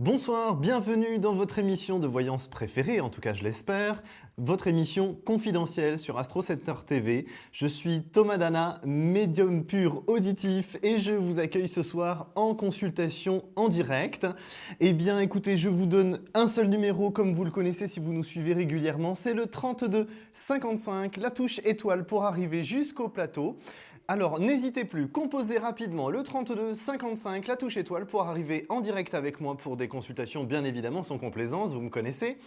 Bonsoir, bienvenue dans votre émission de voyance préférée, en tout cas je l'espère, votre émission confidentielle sur Astro Center TV. Je suis Thomas Dana, médium pur auditif et je vous accueille ce soir en consultation en direct. Eh bien écoutez, je vous donne un seul numéro comme vous le connaissez si vous nous suivez régulièrement, c'est le 32 55, la touche étoile pour arriver jusqu'au plateau. Alors n'hésitez plus, composez rapidement le 32 55, la touche étoile pour arriver en direct avec moi pour des consultations bien évidemment sans complaisance, vous me connaissez.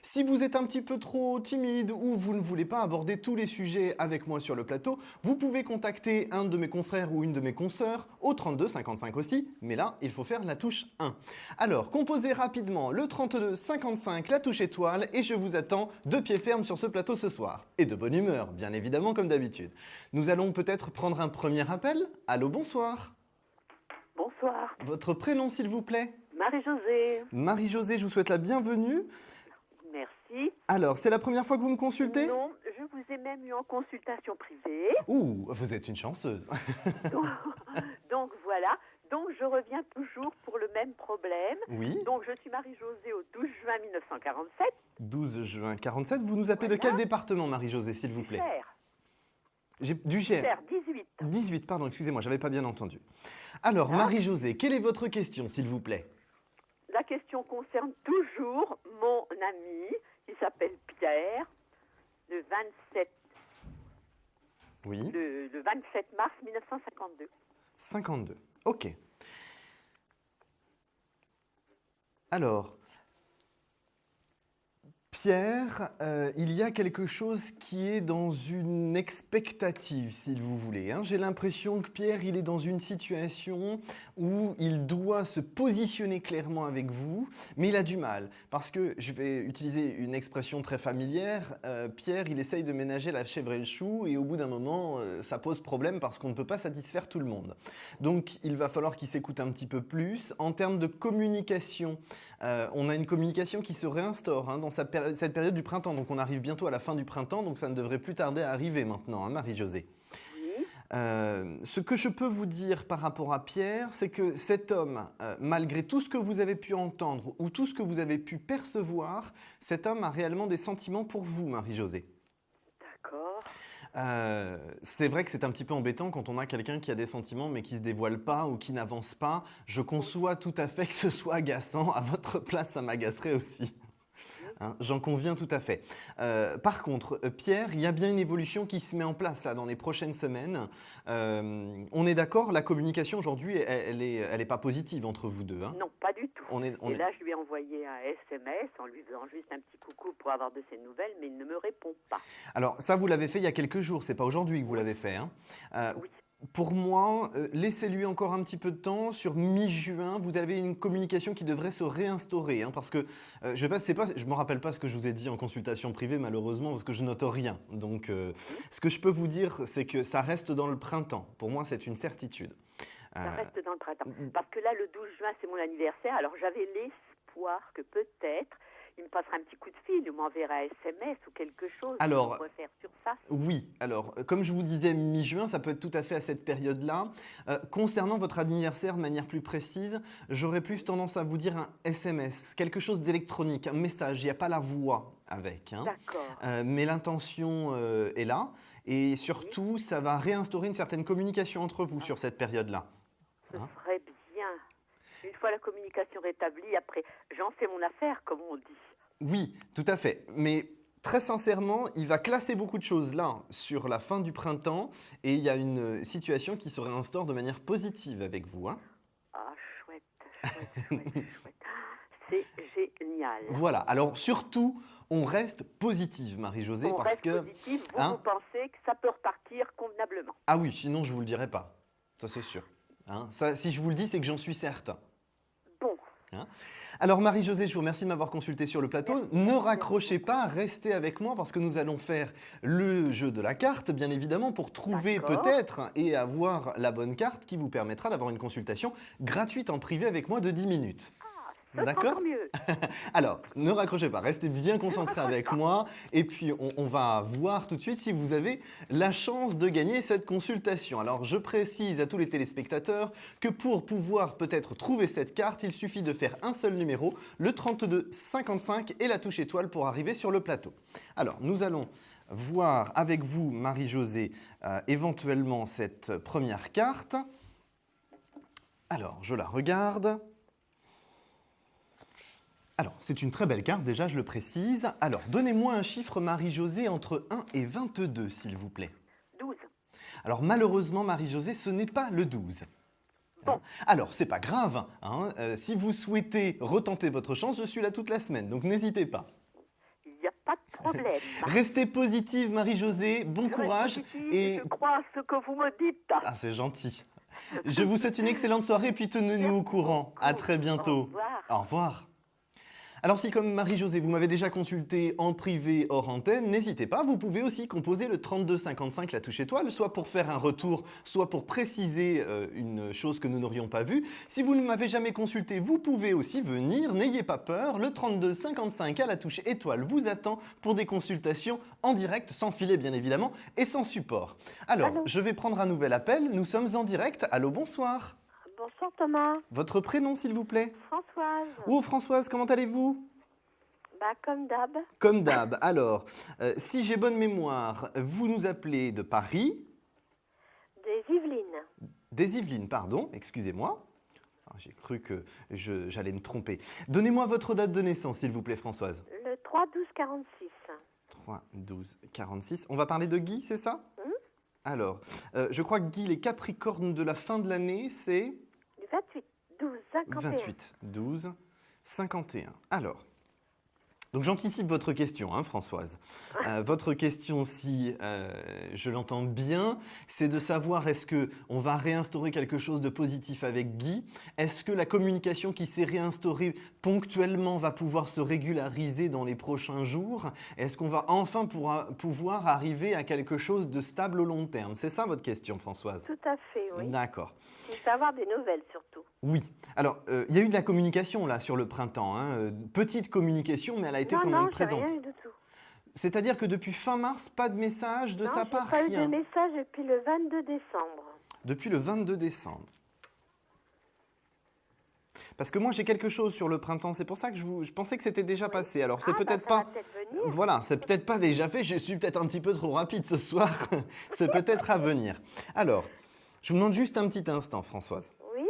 Si vous êtes un petit peu trop timide ou vous ne voulez pas aborder tous les sujets avec moi sur le plateau, vous pouvez contacter un de mes confrères ou une de mes consoeurs au 32 55 aussi, mais là il faut faire la touche 1. Alors composez rapidement le 32 55, la touche étoile et je vous attends de pied ferme sur ce plateau ce soir. Et de bonne humeur, bien évidemment comme d'habitude. Nous allons peut-être prendre un premier appel. Allô, bonsoir. Bonsoir. Votre prénom, s'il vous plaît? Marie-Josée. Marie-Josée, je vous souhaite la bienvenue. Merci. Alors, c'est la première fois que vous me consultez? Non, je vous ai même eu en consultation privée. Ouh, vous êtes une chanceuse. Donc voilà. Donc je reviens toujours pour le même problème. Oui. Donc je suis Marie-Josée au 12 juin 1947. 12 juin 47. Vous nous appelez de Voilà. quel département, Marie-Josée, s'il vous plaît? Cher. Du Gers. Cher, 18. 18, pardon, excusez-moi, j'avais pas bien entendu. Alors, Voilà. Marie-Josée, quelle est votre question, s'il vous plaît? La question concerne toujours mon ami qui s'appelle Pierre, le 27, Oui. le 27 mars 1952. 52. Ok. Alors, Pierre, il y a quelque chose qui est dans une expectative, s'il vous voulez, hein. J'ai l'impression que Pierre, il est dans une situation où il doit se positionner clairement avec vous, mais il a du mal. Parce que, je vais utiliser une expression très familière, Pierre, il essaye de ménager la chèvre et le chou, et au bout d'un moment, ça pose problème parce qu'on ne peut pas satisfaire tout le monde. Donc, il va falloir qu'il s'écoute un petit peu plus. En termes de communication, on a une communication qui se réinstaure hein, dans cette période du printemps. Donc on arrive bientôt à la fin du printemps, donc ça ne devrait plus tarder à arriver maintenant, hein, Marie-Josée. Oui. Ce que je peux vous dire par rapport à Pierre, c'est que cet homme, malgré tout ce que vous avez pu entendre ou tout ce que vous avez pu percevoir, cet homme a réellement des sentiments pour vous, Marie-Josée. D'accord. C'est vrai que c'est un petit peu embêtant quand on a quelqu'un qui a des sentiments mais qui ne se dévoile pas ou qui n'avance pas. Je conçois tout à fait que ce soit agaçant. À votre place, ça m'agacerait aussi. Hein, j'en conviens tout à fait. Par contre, Pierre, il y a bien une évolution qui se met en place là, dans les prochaines semaines. On est d'accord, la communication aujourd'hui, elle est pas positive entre vous deux. Hein. Non, pas du tout. Et là, je lui ai envoyé un SMS en lui faisant juste un petit coucou pour avoir de ses nouvelles, mais il ne me répond pas. Alors, ça, vous l'avez fait il y a quelques jours, c'est pas aujourd'hui que vous l'avez fait. Hein. Oui. Pour moi, laissez-lui encore un petit peu de temps. Sur mi-juin, vous avez une communication qui devrait se réinstaurer. Hein, parce que je ne me rappelle pas ce que je vous ai dit en consultation privée, malheureusement, parce que je note rien. Donc, ce que je peux vous dire, c'est que ça reste dans le printemps. Pour moi, c'est une certitude. Ça reste dans le printemps. Parce que là, le 12 juin, c'est mon anniversaire. Alors, j'avais l'espoir que peut-être il me passera un petit coup de fil, ou m'enverra un SMS ou quelque chose. Alors, pour refaire sur ça. Oui, alors comme je vous disais mi-juin, ça peut être tout à fait à cette période-là. Concernant votre anniversaire de manière plus précise, j'aurais plus tendance à vous dire un SMS, quelque chose d'électronique, un message, il n'y a pas la voix avec. Hein. D'accord. Mais l'intention est là et surtout, ça va réinstaurer une certaine communication entre vous sur cette période-là. Ce Hein. serait bien. Une fois la communication rétablie, après, j'en fais mon affaire, comme on dit. Oui, tout à fait. Mais très sincèrement, il va classer beaucoup de choses là sur la fin du printemps et il y a une situation qui se réinstaure de manière positive avec vous. Hein. Ah, chouette, chouette, chouette, chouette. C'est génial. Voilà. Alors surtout, on reste positive, Marie-Josée, On parce reste que positif, vous, hein, vous pensez que ça peut repartir convenablement. ah oui, sinon je vous le dirai pas. Ça c'est sûr. Hein. Ça, si je vous le dis, c'est que j'en suis certain. Bon. Hein. Alors Marie-Josée, je vous remercie de m'avoir consulté sur le plateau. Merci. Ne raccrochez pas, restez avec moi parce que nous allons faire le jeu de la carte, bien évidemment, pour trouver D'accord. peut-être et avoir la bonne carte qui vous permettra d'avoir une consultation gratuite en privé avec moi de 10 minutes. Ah, Ce sera D'accord? encore mieux. Alors, ne raccrochez pas, restez bien concentrés avec moi et puis on va voir tout de suite si vous avez la chance de gagner cette consultation. Alors, je précise à tous les téléspectateurs que pour pouvoir peut-être trouver cette carte, il suffit de faire un seul numéro, le 32 55 et la touche étoile pour arriver sur le plateau. Alors, nous allons voir avec vous, Marie-Josée, éventuellement cette première carte. Alors, je la regarde. Alors, c'est une très belle carte, déjà, je le précise. Alors, donnez-moi un chiffre, Marie-Josée, entre 1 et 22, s'il vous plaît. 12. Alors, malheureusement, Marie-Josée, ce n'est pas le 12. Bon. Alors, c'est pas grave. Si vous souhaitez retenter votre chance, je suis là toute la semaine, donc n'hésitez pas. Il n'y a pas de problème. Restez positive, Marie-Josée, bon Je reste courage. positive, Et je crois à ce que vous me dites. ah, c'est gentil. Je vous souhaite une excellente soirée, puis tenez-nous au courant. À très Au bientôt. revoir. Au revoir. Alors si comme Marie-Josée, vous m'avez déjà consulté en privé hors antenne, n'hésitez pas, vous pouvez aussi composer le 32 55 la touche étoile, soit pour faire un retour, soit pour préciser une chose que nous n'aurions pas vue. Si vous ne m'avez jamais consulté, vous pouvez aussi venir, n'ayez pas peur, le 32 55 à la touche étoile vous attend pour des consultations en direct, sans filet bien évidemment, et sans support. Alors, Allô. je vais prendre un nouvel appel, nous sommes en direct, allô, bonsoir. Bonsoir Thomas. Votre prénom s'il vous plaît? Françoise. Oh Françoise, comment allez-vous? Bah comme d'hab. Comme d'hab. Alors, si j'ai bonne mémoire, vous nous appelez de Paris, Des Yvelines. des Yvelines, pardon, excusez-moi. Ah, j'ai cru que j'allais me tromper. Donnez-moi votre date de naissance, s'il vous plaît, Françoise. Le 3-12-46. 3, 12, 46. On va parler de Guy, c'est ça? Alors, je crois que Guy, les Capricornes de la fin de l'année, c'est Du 28-12-51. 28, 12, 51. Alors, donc j'anticipe votre question, hein, Françoise. Votre question, si je l'entends bien, c'est de savoir est-ce qu'on va réinstaurer quelque chose de positif avec Guy? Est-ce que la communication qui s'est réinstaurée ponctuellement va pouvoir se régulariser dans les prochains jours? Est-ce qu'on va enfin pouvoir arriver à quelque chose de stable au long terme? C'est ça votre question, Françoise? Tout à fait, oui. D'accord. Il faut avoir des nouvelles surtout. Oui. Alors, il y a eu de la communication là sur le printemps. Petite communication, mais elle a été quand même j'ai présente. rien eu du tout. C'est-à-dire que depuis fin mars, pas de message de Non, sa j'ai part, pas eu de rien. message depuis le 22 décembre. Depuis le 22 décembre. Parce que moi j'ai quelque chose sur le printemps, c'est pour ça que je pensais que c'était déjà passé. Alors c'est peut-être ça va pas. peut-être venir. Voilà, c'est peut-être pas déjà fait, je suis peut-être un petit peu trop rapide ce soir. C'est peut-être à venir. Alors, je vous demande juste un petit instant, Françoise. Oui.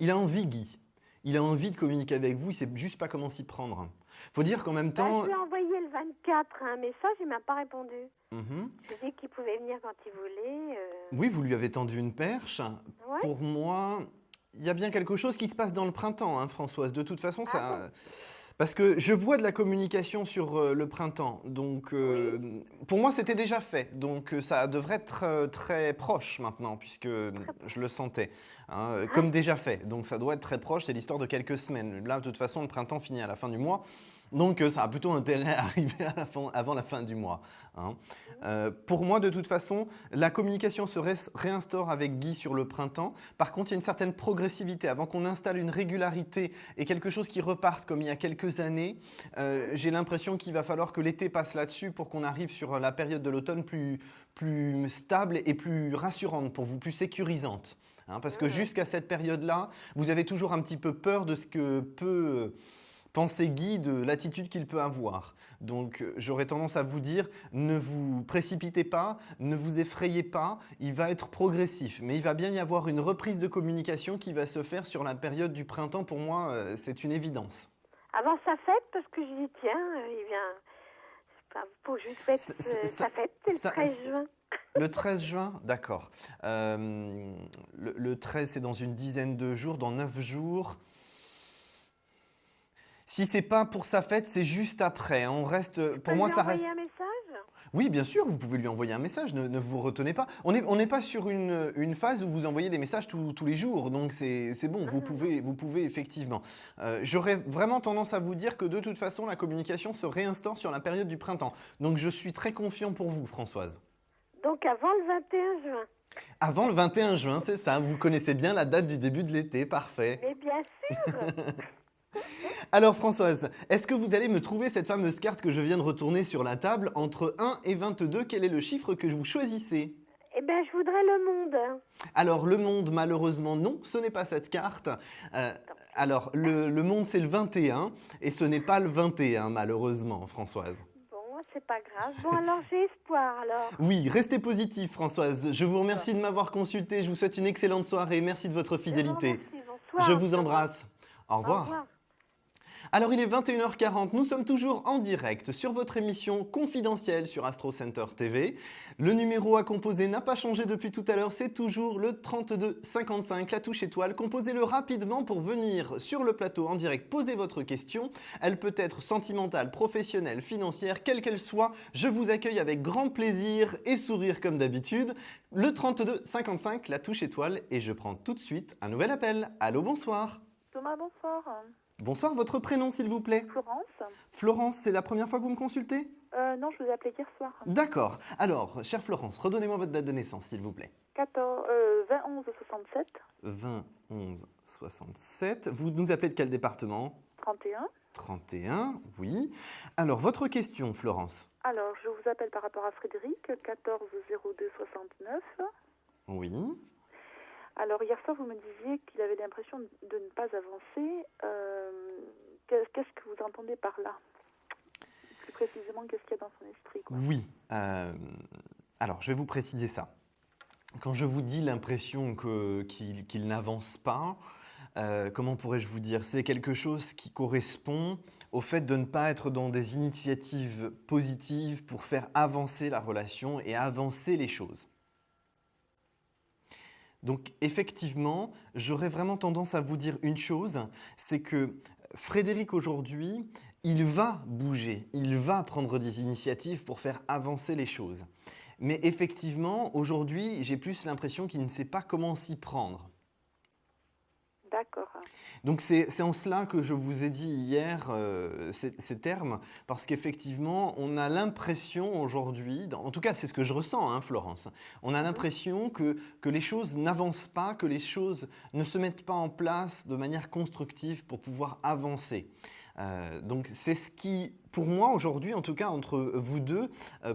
Il a envie, Guy. Il a envie de communiquer avec vous, il sait juste pas comment s'y prendre. Faut dire qu'en même temps. Je lui ai envoyé le 24 un message, il m'a pas répondu. Mhm. Je lui ai dit qu'il pouvait venir quand il voulait. Oui, vous lui avez tendu une perche. Ouais. Pour moi, il y a bien quelque chose qui se passe dans le printemps, hein, Françoise. De toute façon, ça. Parce que je vois de la communication sur le printemps. Donc, pour moi, c'était déjà fait. Donc, ça devrait être très proche maintenant, puisque je le sentais. Comme déjà fait. Donc, ça doit être très proche. C'est l'histoire de quelques semaines. Là, de toute façon, le printemps finit à la fin du mois. Donc, ça a plutôt intérêt à arriver avant la fin du mois. Pour moi, de toute façon, la communication se réinstaure avec Guy sur le printemps. Par contre, il y a une certaine progressivité. Avant qu'on installe une régularité et quelque chose qui reparte comme il y a quelques années, j'ai l'impression qu'il va falloir que l'été passe là-dessus pour qu'on arrive sur la période de l'automne plus stable et plus rassurante pour vous, plus sécurisante. Parce que jusqu'à cette période-là, vous avez toujours un petit peu peur de ce que peut penser Guy, de l'attitude qu'il peut avoir. Donc j'aurais tendance à vous dire, ne vous précipitez pas, ne vous effrayez pas, il va être progressif. Mais il va bien y avoir une reprise de communication qui va se faire sur la période du printemps. Pour moi, c'est une évidence. Avant sa fête, parce que je dis tiens, il vient pour juste fête sa fête, c'est le 13 juin. Le 13 juin, d'accord. Le 13, c'est dans une dizaine de jours, dans 9 jours. Si c'est pas pour sa fête, c'est juste après. On reste. Pour moi, ça reste. Lui envoyer un message? Oui, bien sûr, vous pouvez lui envoyer un message. Ne vous retenez pas. On n'est pas sur une phase où vous envoyez des messages tous les jours. Donc c'est bon. Vous pouvez effectivement. J'aurais vraiment tendance à vous dire que de toute façon, la communication se réinstaure sur la période du printemps. Donc je suis très confiant pour vous, Françoise. Donc avant le 21 juin. Avant le 21 juin, c'est ça. Vous connaissez bien la date du début de l'été, parfait. Mais bien sûr. Alors Françoise, est-ce que vous allez me trouver cette fameuse carte que je viens de retourner sur la table entre 1 et 22? Quel est le chiffre que vous choisissez? Eh bien, je voudrais le monde. Alors le monde, malheureusement, non, ce n'est pas cette carte. Alors le monde, c'est le 21 et ce n'est pas le 21, malheureusement, Françoise. Bon, c'est pas grave. Bon, alors j'ai espoir, alors. Oui, restez positive, Françoise. Je vous remercie de m'avoir consulté. Je vous souhaite une excellente soirée. Merci de votre fidélité. Merci, bonsoir. Je vous embrasse. Au Au revoir. revoir. Alors il est 21h40, nous sommes toujours en direct sur votre émission confidentielle sur Astro Center TV. Le numéro à composer n'a pas changé depuis tout à l'heure, c'est toujours le 32 55, la touche étoile. Composez-le rapidement pour venir sur le plateau en direct poser votre question. Elle peut être sentimentale, professionnelle, financière, quelle qu'elle soit. Je vous accueille avec grand plaisir et sourire comme d'habitude. Le 32 55, la touche étoile, et je prends tout de suite un nouvel appel. Allô, bonsoir. Thomas, bonsoir. Bonsoir, votre prénom s'il vous plaît? Florence. Florence, c'est la première fois que vous me consultez? Non, je vous ai appelé hier soir. D'accord. Alors, chère Florence, redonnez-moi votre date de naissance, s'il vous plaît. 20-11-67. 20-11-67. Vous nous appelez de quel département? 31. 31, oui. Alors, votre question, Florence? Alors, je vous appelle par rapport à Frédéric, 14-02-69. Oui. Alors, hier soir, vous me disiez qu'il avait l'impression de ne pas avancer. Qu'est-ce que vous entendez par là? Plus précisément, qu'est-ce qu'il y a dans son esprit, quoi? Oui. Alors, je vais vous préciser ça. Quand je vous dis l'impression qu'il n'avance pas, comment pourrais-je vous dire? C'est quelque chose qui correspond au fait de ne pas être dans des initiatives positives pour faire avancer la relation et avancer les choses. Donc effectivement, j'aurais vraiment tendance à vous dire une chose, c'est que Frédéric aujourd'hui, il va bouger, il va prendre des initiatives pour faire avancer les choses. Mais effectivement, aujourd'hui, j'ai plus l'impression qu'il ne sait pas comment s'y prendre. D'accord. Donc c'est en cela que je vous ai dit hier ces termes, parce qu'effectivement, on a l'impression aujourd'hui, en tout cas c'est ce que je ressens, hein, Florence, on a l'impression que les choses n'avancent pas, que les choses ne se mettent pas en place de manière constructive pour pouvoir avancer. Donc c'est ce qui, pour moi aujourd'hui, en tout cas entre vous deux,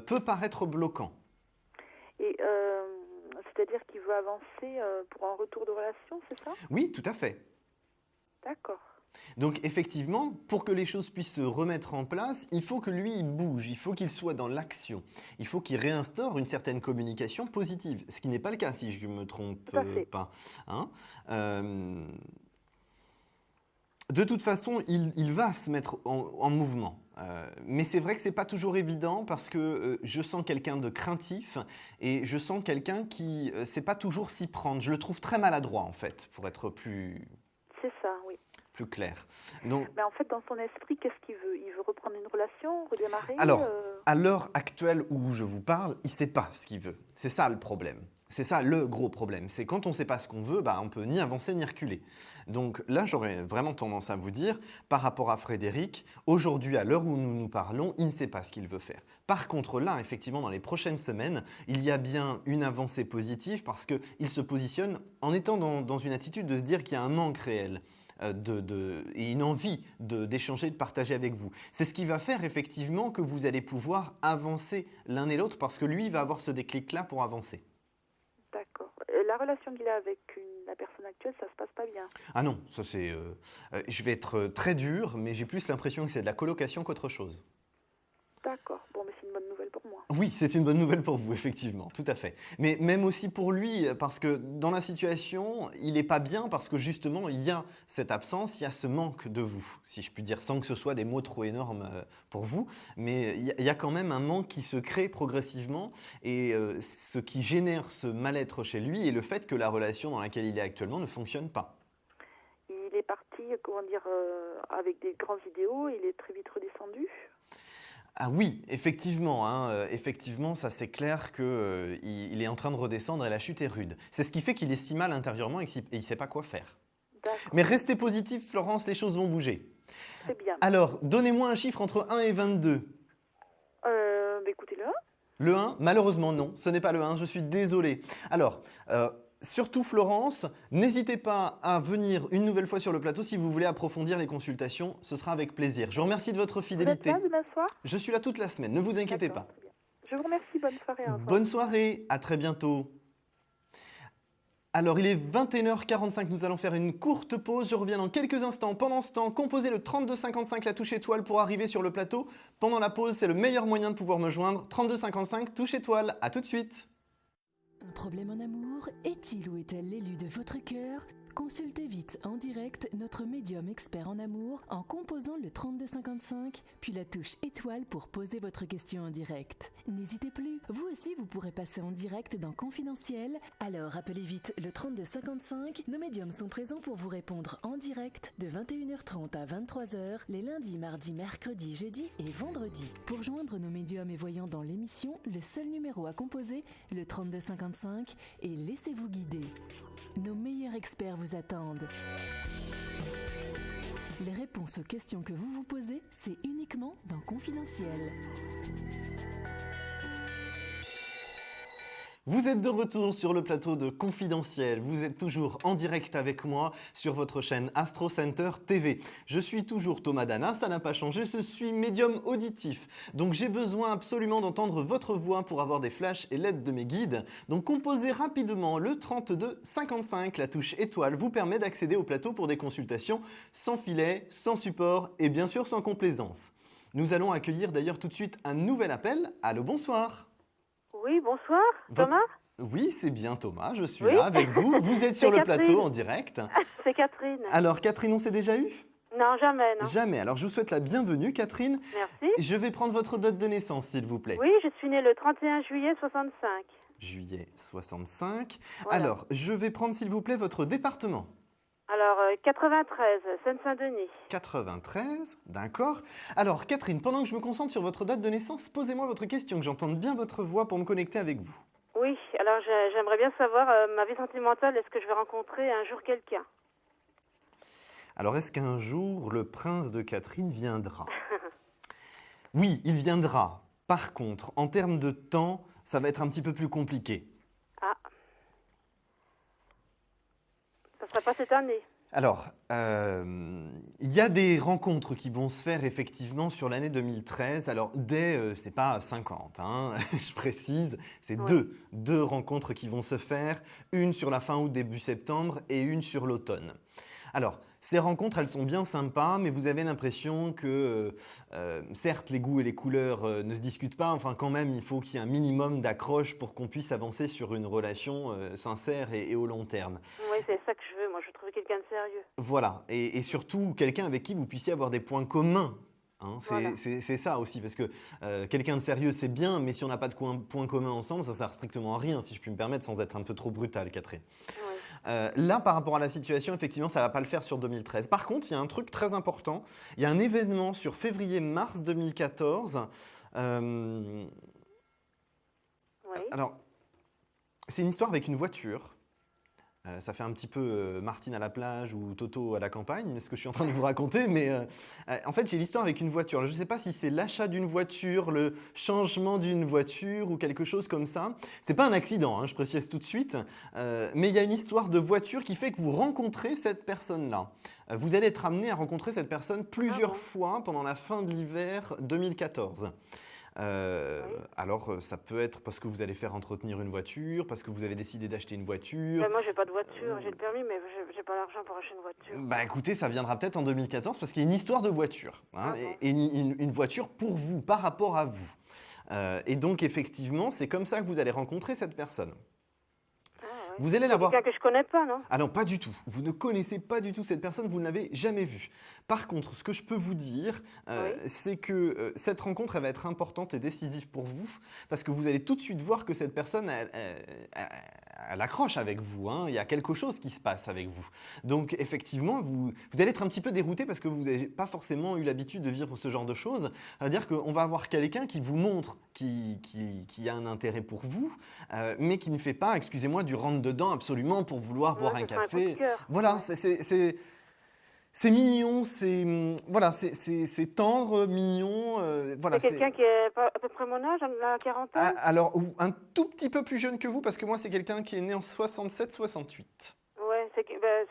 peut paraître bloquant. Et c'est-à-dire qu'il veut avancer pour un retour de relation, c'est ça? Oui, tout à fait. D'accord. Donc effectivement, pour que les choses puissent se remettre en place, il faut que lui il bouge, il faut qu'il soit dans l'action, il faut qu'il réinstaure une certaine communication positive, ce qui n'est pas le cas si je ne me trompe pas. Hein, de toute façon, il va se mettre en mouvement. Mais c'est vrai que ce n'est pas toujours évident parce que je sens quelqu'un de craintif et je sens quelqu'un qui ne sait pas toujours s'y prendre. Je le trouve très maladroit en fait, pour être plus... C'est ça, oui. Plus clair. Donc, mais en fait, dans son esprit, qu'est-ce qu'il veut? Il veut reprendre une relation, redémarrer? Alors, à l'heure actuelle où je vous parle, il ne sait pas ce qu'il veut. C'est ça le problème. C'est ça le gros problème. C'est quand on ne sait pas ce qu'on veut, on ne peut ni avancer ni reculer. Donc là, j'aurais vraiment tendance à vous dire, par rapport à Frédéric, aujourd'hui, à l'heure où nous nous parlons, il ne sait pas ce qu'il veut faire. Par contre, là, effectivement, dans les prochaines semaines, il y a bien une avancée positive parce qu'il se positionne en étant dans une attitude de se dire qu'il y a un manque réel. Et une envie d'échanger, de partager avec vous. C'est ce qui va faire effectivement que vous allez pouvoir avancer l'un et l'autre parce que lui, il va avoir ce déclic-là pour avancer. D'accord. La relation qu'il a avec la personne actuelle, ça se passe pas bien? Ah non, ça c'est... je vais être très dur, mais j'ai plus l'impression que c'est de la colocation qu'autre chose. D'accord. Bon, mais c'est une bonne nouvelle pour moi. Oui, c'est une bonne nouvelle pour vous, effectivement, tout à fait. Mais même aussi pour lui, parce que dans la situation, il n'est pas bien parce que justement, il y a cette absence, il y a ce manque de vous, si je puis dire, sans que ce soit des mots trop énormes pour vous. Mais il y a quand même un manque qui se crée progressivement et ce qui génère ce mal-être chez lui est le fait que la relation dans laquelle il est actuellement ne fonctionne pas. Il est parti, comment dire, avec des grands idéaux, il est très vite redescendu. Ah oui, effectivement, hein, effectivement, ça c'est clair qu'il est en train de redescendre et la chute est rude. C'est ce qui fait qu'il est si mal intérieurement et qu'il ne sait pas quoi faire. Mais restez positif, Florence, les choses vont bouger. C'est bien. Alors, donnez-moi un chiffre entre 1 et 22. Écoutez-le. Le 1, malheureusement non, ce n'est pas le 1, je suis désolé. Alors, surtout Florence, n'hésitez pas à venir une nouvelle fois sur le plateau si vous voulez approfondir les consultations, ce sera avec plaisir. Je vous remercie de votre fidélité. Vous êtes là demain soir? Je suis là toute la semaine, ne vous inquiétez pas. Très bien. Je vous remercie, bonne soirée. Au revoir. Bonne soirée, à très bientôt. Alors, il est 21h45, nous allons faire une courte pause. Je reviens dans quelques instants. Pendant ce temps, composez le 3255, la touche étoile pour arriver sur le plateau. Pendant la pause, c'est le meilleur moyen de pouvoir me joindre. 3255, touche étoile. À tout de suite. Un problème en amour? Est-il ou est-elle l'élu de votre cœur? Consultez vite en direct notre médium expert en amour en composant le 3255, puis la touche étoile pour poser votre question en direct. N'hésitez plus, vous aussi vous pourrez passer en direct dans Confidentiel, alors appelez vite le 3255, nos médiums sont présents pour vous répondre en direct de 21h30 à 23h les lundis, mardis, mercredis, jeudis et vendredis. Pour joindre nos médiums et voyants dans l'émission, le seul numéro à composer, le 3255, et laissez-vous guider. Nos meilleurs experts vous attendent. Les réponses aux questions que vous vous posez, c'est uniquement dans Confidentiel. Vous êtes de retour sur le plateau de Confidentiel. Vous êtes toujours en direct avec moi sur votre chaîne Astro Center TV. Je suis toujours Thomas Dana, ça n'a pas changé, je suis médium auditif. Donc j'ai besoin absolument d'entendre votre voix pour avoir des flashs et l'aide de mes guides. Donc composez rapidement le 3255, la touche étoile vous permet d'accéder au plateau pour des consultations sans filet, sans support et bien sûr sans complaisance. Nous allons accueillir d'ailleurs tout de suite un nouvel appel. Allô, bonsoir. Oui, bonsoir, Thomas. Oui, c'est bien Thomas, je suis Oui. là avec vous. Vous êtes sur le Catherine. plateau en direct. C'est Catherine. Alors Catherine, on s'est déjà eu? Non, jamais, non. Jamais. Alors je vous souhaite la bienvenue Catherine. Merci. Je vais prendre votre date de naissance s'il vous plaît. Oui, je suis née le 31 juillet 65. Juillet 65. Voilà. Alors je vais prendre s'il vous plaît votre département. Alors, 93, Seine-Saint-Denis. 93, d'accord. Alors Catherine, pendant que je me concentre sur votre date de naissance, posez-moi votre question, que j'entende bien votre voix pour me connecter avec vous. Oui, alors j'aimerais bien savoir ma vie sentimentale, est-ce que je vais rencontrer un jour quelqu'un? Alors est-ce qu'un jour le prince de Catherine viendra? Oui, il viendra. Par contre, en termes de temps, ça va être un petit peu plus compliqué. Ah. Ça ne sera pas cette année. Alors, il y a des rencontres qui vont se faire effectivement sur l'année 2013. Alors, c'est pas 50, hein, je précise, c'est Ouais. deux rencontres qui vont se faire, une sur la fin août, début septembre et une sur l'automne. Alors, ces rencontres, elles sont bien sympas, mais vous avez l'impression que, certes, les goûts et les couleurs ne se discutent pas, enfin quand même, il faut qu'il y ait un minimum d'accroche pour qu'on puisse avancer sur une relation sincère et au long terme. Oui, c'est ça que je veux. Moi, je veux trouver quelqu'un de sérieux. Voilà, et surtout quelqu'un avec qui vous puissiez avoir des points communs. Hein, Voilà. c'est ça aussi, parce que quelqu'un de sérieux, c'est bien, mais si on n'a pas de points communs ensemble, ça ne sert strictement à rien, si je puis me permettre, sans être un peu trop brutal, Catherine. Oui. Là, par rapport à la situation, effectivement, ça ne va pas le faire sur 2013. Par contre, il y a un truc très important. Il y a un événement sur février-mars 2014. Oui. Alors, c'est une histoire avec une voiture. Ça fait un petit peu Martine à la plage ou Toto à la campagne, ce que je suis en train de vous raconter, mais en fait j'ai l'histoire avec une voiture. Je ne sais pas si c'est l'achat d'une voiture, le changement d'une voiture ou quelque chose comme ça. C'est pas un accident, hein, je précise tout de suite, mais il y a une histoire de voiture qui fait que vous rencontrez cette personne-là. Vous allez être amené à rencontrer cette personne plusieurs fois pendant la fin de l'hiver 2014. Alors, ça peut être parce que vous allez faire entretenir une voiture, parce que vous avez décidé d'acheter une voiture. Ben, moi, j'ai pas de voiture. J'ai le permis, mais j'ai pas l'argent pour acheter une voiture. Bah écoutez, ça viendra peut-être en 2014 parce qu'il y a une histoire de voiture. Hein, et une voiture pour vous, par rapport à vous. Et donc, effectivement, c'est comme ça que vous allez rencontrer cette personne. Vous allez la voir. Quelqu'un que je connais pas, non? Ah non, pas du tout. Vous ne connaissez pas du tout cette personne, vous ne l'avez jamais vue. Par contre, ce que je peux vous dire, c'est que cette rencontre, elle va être importante et décisive pour vous, parce que vous allez tout de suite voir que cette personne, elle accroche avec vous. Hein. Il y a quelque chose qui se passe avec vous. Donc, effectivement, vous allez être un petit peu dérouté parce que vous n'avez pas forcément eu l'habitude de vivre ce genre de choses. C'est-à-dire qu'on va avoir quelqu'un qui vous montre qui a un intérêt pour vous, mais qui ne fait pas, excusez-moi, du rentre-dedans absolument pour vouloir boire un café. Voilà, C'est mignon, voilà, c'est tendre, mignon. Voilà, C'est quelqu'un qui est à peu près mon âge, la quarantaine. Alors, ou un tout petit peu plus jeune que vous, parce que moi, c'est quelqu'un qui est né en 67-68. Ouais,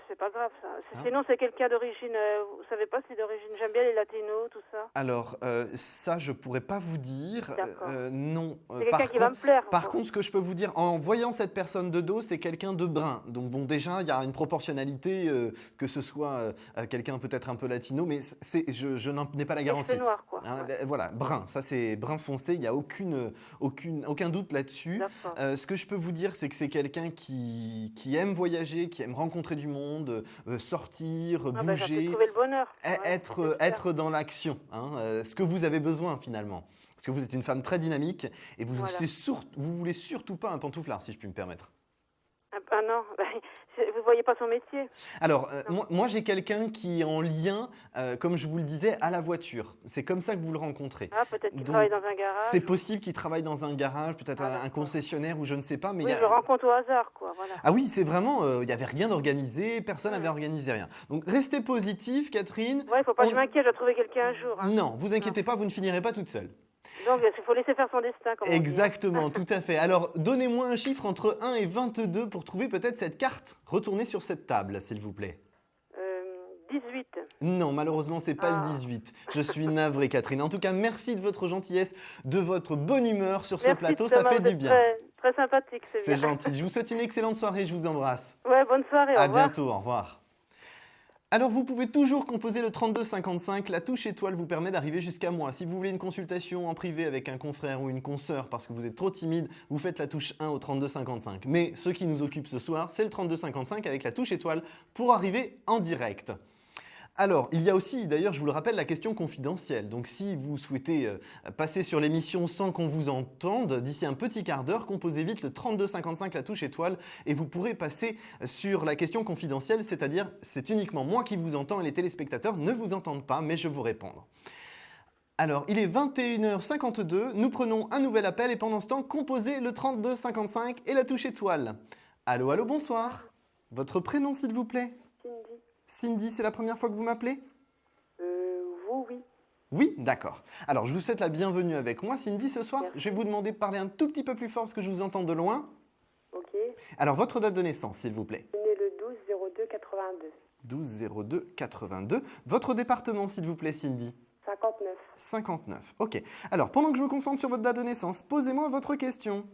c'est pas grave ça. Hein? Sinon, c'est quelqu'un d'origine. Vous savez pas si d'origine. J'aime bien les latinos, tout ça. Alors, ça, je pourrais pas vous dire. D'accord. Non. C'est quelqu'un qui va me plaire. Par contre, ce que je peux vous dire, en voyant cette personne de dos, c'est quelqu'un de brun. Donc bon, déjà, il y a une proportionnalité, que ce soit quelqu'un peut-être un peu latino, mais je n'en ai pas la garantie. C'est noir, quoi. Hein, voilà, brun. Ça, c'est brun foncé. Il n'y a aucun doute là-dessus. Ce que je peux vous dire, c'est que c'est quelqu'un qui aime voyager, qui aime rencontrer du monde, sortir, bouger, trouver le bonheur. être dans l'action, hein, ce que vous avez besoin finalement. Parce que vous êtes une femme très dynamique et vous voulez surtout pas un pantouflard, si je puis me permettre. Ah non, vous voyez pas son métier. Alors, moi j'ai quelqu'un qui est en lien, comme je vous le disais, à la voiture. C'est comme ça que vous le rencontrez. Ah, peut-être qu'il travaille dans un garage. C'est possible qu'il travaille dans un garage, peut-être un concessionnaire ou je ne sais pas. Mais oui, je le rencontre au hasard, quoi. Voilà. Ah oui, c'est vraiment, il n'y avait rien d'organisé, personne n'avait organisé rien. Donc restez positive, Catherine. Ouais, il ne faut pas que je m'inquiète, je vais trouver quelqu'un un jour. Hein. Non, vous inquiétez pas, vous ne finirez pas toute seule. Donc, il faut laisser faire son destin. Comme Exactement, tout à fait. Alors, donnez-moi un chiffre entre 1 et 22 pour trouver peut-être cette carte. Retournez sur cette table, s'il vous plaît. 18. Non, malheureusement, c'est pas le 18. Je suis navrée, Catherine. En tout cas, merci de votre gentillesse, de votre bonne humeur sur ce plateau. Ça fait du bien. Très sympathique, c'est bien. C'est gentil. Je vous souhaite une excellente soirée. Je vous embrasse. Ouais, bonne soirée. Au revoir. À bientôt. Au revoir. Alors, vous pouvez toujours composer le 3255. La touche étoile vous permet d'arriver jusqu'à moi. Si vous voulez une consultation en privé avec un confrère ou une consoeur parce que vous êtes trop timide, vous faites la touche 1 au 3255. Mais ce qui nous occupe ce soir, c'est le 3255 avec la touche étoile pour arriver en direct. Alors, il y a aussi, d'ailleurs, je vous le rappelle, la question confidentielle. Donc, si vous souhaitez passer sur l'émission sans qu'on vous entende, d'ici un petit quart d'heure, composez vite le 3255, la touche étoile, et vous pourrez passer sur la question confidentielle, c'est-à-dire c'est uniquement moi qui vous entends et les téléspectateurs ne vous entendent pas, mais je vous répondre. Alors, il est 21h52, nous prenons un nouvel appel et pendant ce temps, composez le 3255 et la touche étoile. Allô, allô, bonsoir. Votre prénom, s'il vous plaît ? Cindy. Cindy, c'est la première fois que vous m'appelez ? Oui. Oui, d'accord. Alors, je vous souhaite la bienvenue avec moi, Cindy, ce soir. Merci. Je vais vous demander de parler un tout petit peu plus fort parce que je vous entends de loin. Ok. Alors, votre date de naissance, s'il vous plaît. Je suis née le 12-02-82. 12-02-82. Votre département, s'il vous plaît, Cindy. 59. 59, ok. Alors, pendant que je me concentre sur votre date de naissance, posez-moi votre question.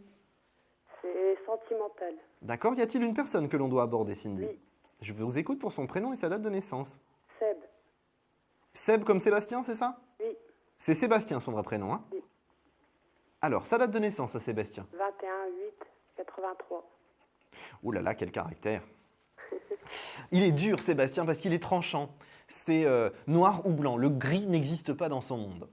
C'est sentimental. D'accord. Y a-t-il une personne que l'on doit aborder, Cindy ? Oui. Je vous écoute pour son prénom et sa date de naissance. Seb. Seb comme Sébastien, c'est ça ? Oui. C'est Sébastien son vrai prénom, hein ? Oui. Alors, sa date de naissance à Sébastien ? 21-8-83. Ouh là là, quel caractère. Il est dur, Sébastien, parce qu'il est tranchant. C'est noir ou blanc. Le gris n'existe pas dans son monde.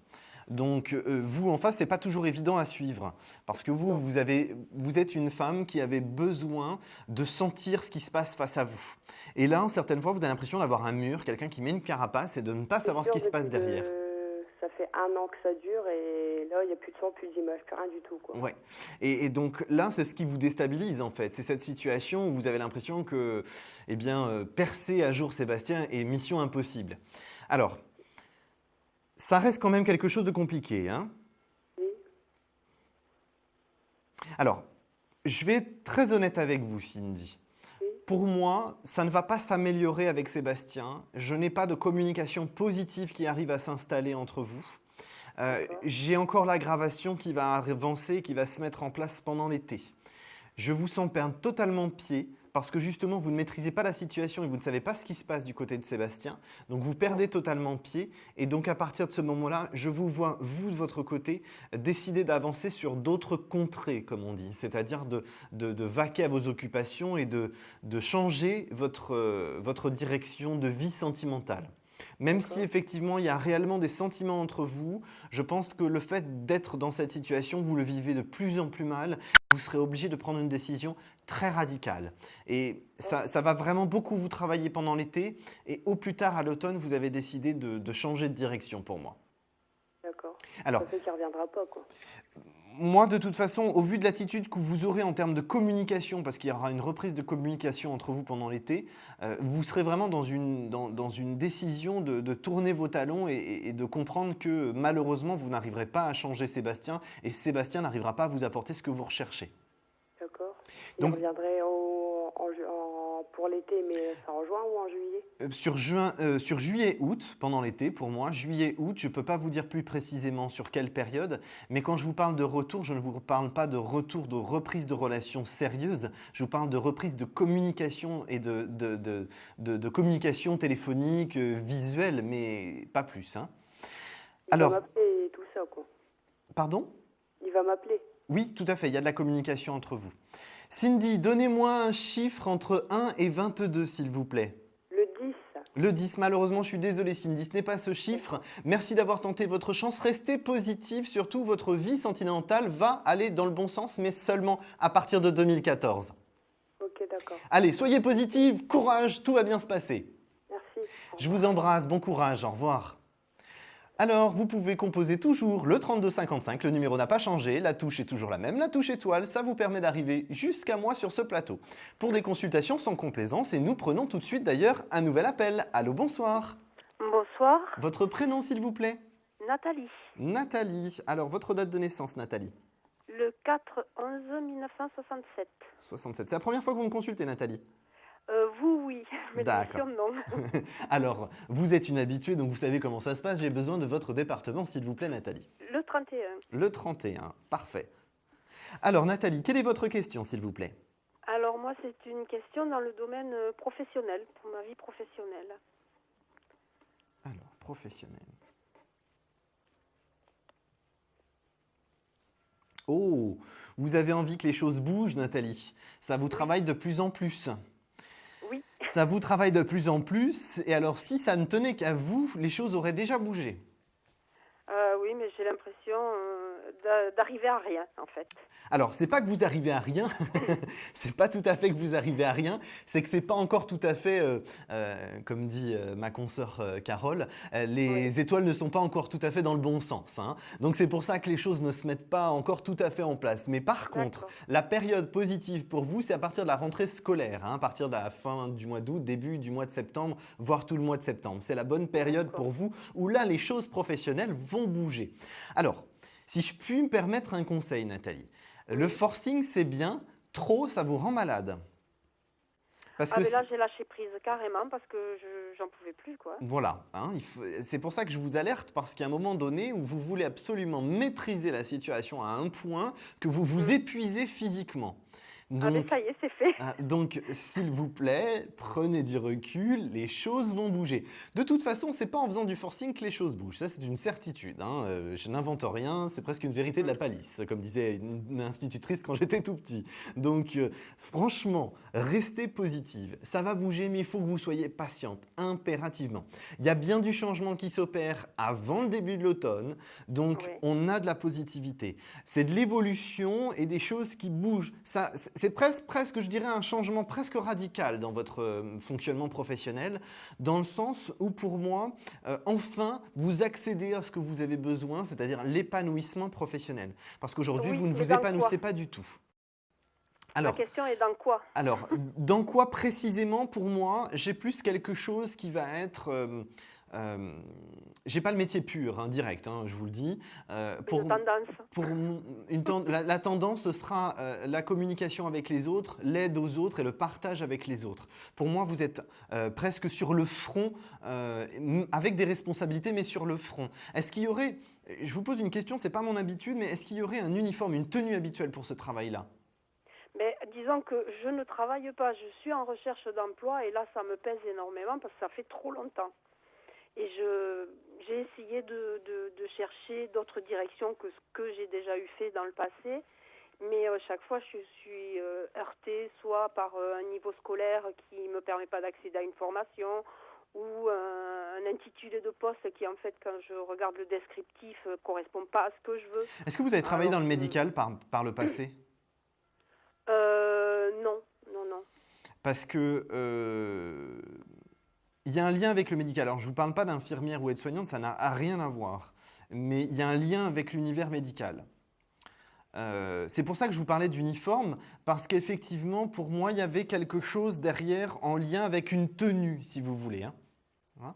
Donc, vous, en face, ce n'est pas toujours évident à suivre. Parce que vous êtes une femme qui avait besoin de sentir ce qui se passe face à vous. Et là, certaines fois, vous avez l'impression d'avoir un mur, quelqu'un qui met une carapace et de ne pas savoir ce qui se passe derrière. Ça fait 1 an que ça dure et là, il n'y a plus de son, plus d'image, plus rien du tout, quoi. Ouais. Et donc là, c'est ce qui vous déstabilise en fait. C'est cette situation où vous avez l'impression que percer à jour Sébastien est mission impossible. Alors, ça reste quand même quelque chose de compliqué, hein ? Oui. Alors, je vais être très honnête avec vous, Cindy. Oui. Pour moi, ça ne va pas s'améliorer avec Sébastien. Je n'ai pas de communication positive qui arrive à s'installer entre vous. J'ai encore l'aggravation qui va avancer, qui va se mettre en place pendant l'été. Je vous sens perdre totalement pied parce que justement, vous ne maîtrisez pas la situation et vous ne savez pas ce qui se passe du côté de Sébastien. Donc, vous perdez totalement pied. Et donc, à partir de ce moment-là, je vous vois, vous, de votre côté, décider d'avancer sur d'autres contrées, comme on dit. C'est-à-dire de vaquer à vos occupations et de changer votre direction de vie sentimentale. Même si effectivement il y a réellement des sentiments entre vous, je pense que le fait d'être dans cette situation, vous le vivez de plus en plus mal, vous serez obligé de prendre une décision très radicale. Et ça va vraiment beaucoup vous travailler pendant l'été et au plus tard à l'automne, vous avez décidé de changer de direction pour moi. D'accord. D'accord. Alors, Ça fait qu'il ne reviendra pas, quoi. moi, de toute façon, au vu de l'attitude que vous aurez en termes de communication, parce qu'il y aura une reprise de communication entre vous pendant l'été, vous serez vraiment dans une décision de tourner vos talons et de comprendre que malheureusement, vous n'arriverez pas à changer Sébastien et Sébastien n'arrivera pas à vous apporter ce que vous recherchez. D'accord. Il Donc- reviendrait pour l'été, mais c'est en juin ou en juillet? Sur juillet-août, pendant l'été, pour moi, juillet-août, je ne peux pas vous dire plus précisément sur quelle période, mais quand je vous parle de retour, je ne vous parle pas de retour, de reprise de relations sérieuses, je vous parle de reprise de communication et de communication téléphonique, visuelle, mais pas plus. Hein. Il Alors, va m'appeler et tout ça, quoi. pardon ? Il va m'appeler. Oui, tout à fait, il y a de la communication entre vous. Cindy, donnez-moi un chiffre entre 1 et 22, s'il vous plaît. Le 10. Le 10, malheureusement, je suis désolé Cindy, ce n'est pas ce chiffre. Merci d'avoir tenté votre chance. Restez positive, surtout votre vie sentimentale va aller dans le bon sens, mais seulement à partir de 2014. Ok, d'accord. Allez, soyez positive, courage, tout va bien se passer. Merci. Je vous embrasse, bon courage, au revoir. Alors, vous pouvez composer toujours le 3255, le numéro n'a pas changé, la touche est toujours la même, la touche étoile, ça vous permet d'arriver jusqu'à moi sur ce plateau. Pour des consultations sans complaisance, et nous prenons tout de suite d'ailleurs un nouvel appel. Allô, bonsoir. Bonsoir, Votre prénom s'il vous plaît? Nathalie. Nathalie. Alors, votre date de naissance, Nathalie? Le 4-11-1967. 67. C'est la première fois que vous me consultez, Nathalie? Vous, oui, mais D'accord. l'émission, non. Alors, vous êtes une habituée, donc vous savez comment ça se passe. J'ai besoin de votre département, s'il vous plaît, Nathalie. Le 31. Le 31, parfait. Alors, Nathalie, quelle est votre question, s'il vous plaît? Alors moi, c'est une question dans le domaine professionnel, pour ma vie professionnelle. Alors, professionnel. Oh, vous avez envie que les choses bougent, Nathalie. Ça vous travaille de plus en plus. Oui. Ça vous travaille de plus en plus. Et alors, si ça ne tenait qu'à vous, les choses auraient déjà bougé. Oui, mais j'ai l'impression d'arriver à rien, en fait. Alors, c'est pas que vous arrivez à rien, c'est pas tout à fait que vous arrivez à rien, c'est que c'est pas encore tout à fait, comme dit ma consoeur Carole, les étoiles ne sont pas encore tout à fait dans le bon sens. Hein. Donc c'est pour ça que les choses ne se mettent pas encore tout à fait en place. Mais par contre, la période positive pour vous, c'est à partir de la rentrée scolaire, hein, à partir de la fin du mois d'août, début du mois de septembre, voire tout le mois de septembre. C'est la bonne période pour vous où là, les choses professionnelles vont bouger. Alors, si je puis me permettre un conseil, Nathalie, le forcing, c'est bien, trop, ça vous rend malade. Parce mais là, j'ai lâché prise carrément parce que j'en pouvais plus, quoi. Voilà, hein, c'est pour ça que je vous alerte, parce qu'il y a un moment donné où vous voulez absolument maîtriser la situation à un point que vous vous épuisez physiquement. Donc, mais ça y est, c'est fait. Donc, s'il vous plaît, prenez du recul, les choses vont bouger. De toute façon, ce n'est pas en faisant du forcing que les choses bougent. Ça, c'est une certitude. Hein. Je n'invente rien, c'est presque une vérité de la palisse, comme disait une institutrice quand j'étais tout petit. Donc, franchement, restez positive. Ça va bouger, mais il faut que vous soyez patiente, impérativement. Il y a bien du changement qui s'opère avant le début de l'automne, donc on a de la positivité. C'est de l'évolution et des choses qui bougent. Ça, c'est presque, je dirais, un changement presque radical dans votre fonctionnement professionnel, dans le sens où, pour moi, enfin, vous accédez à ce que vous avez besoin, c'est-à-dire l'épanouissement professionnel. Parce qu'aujourd'hui, vous ne vous épanouissez pas du tout. Alors, la question est dans quoi? Alors, dans quoi précisément, pour moi, j'ai plus quelque chose qui va être... j'ai pas le métier pur, hein, direct, hein, je vous le dis. La tendance, ce sera la communication avec les autres, l'aide aux autres et le partage avec les autres. Pour moi, vous êtes presque sur le front, avec des responsabilités, mais sur le front. Est-ce qu'il y aurait, je vous pose une question, c'est pas mon habitude, mais est-ce qu'il y aurait un uniforme, une tenue habituelle pour ce travail-là? Mais disons que je ne travaille pas, je suis en recherche d'emploi et là, ça me pèse énormément parce que ça fait trop longtemps. Et j'ai essayé de chercher d'autres directions que ce que j'ai déjà eu fait dans le passé. Mais chaque fois, je suis heurtée soit par un niveau scolaire qui ne me permet pas d'accéder à une formation ou un intitulé de poste qui, en fait, quand je regarde le descriptif, ne correspond pas à ce que je veux. Est-ce que vous avez travaillé dans le médical par le passé? Non. Parce que... il y a un lien avec le médical. Alors, je ne vous parle pas d'infirmière ou aide-soignante, ça n'a rien à voir. mais il y a un lien avec l'univers médical. C'est pour ça que je vous parlais d'uniforme, parce qu'effectivement, pour moi, il y avait quelque chose derrière en lien avec une tenue, si vous voulez. Hein. Voilà.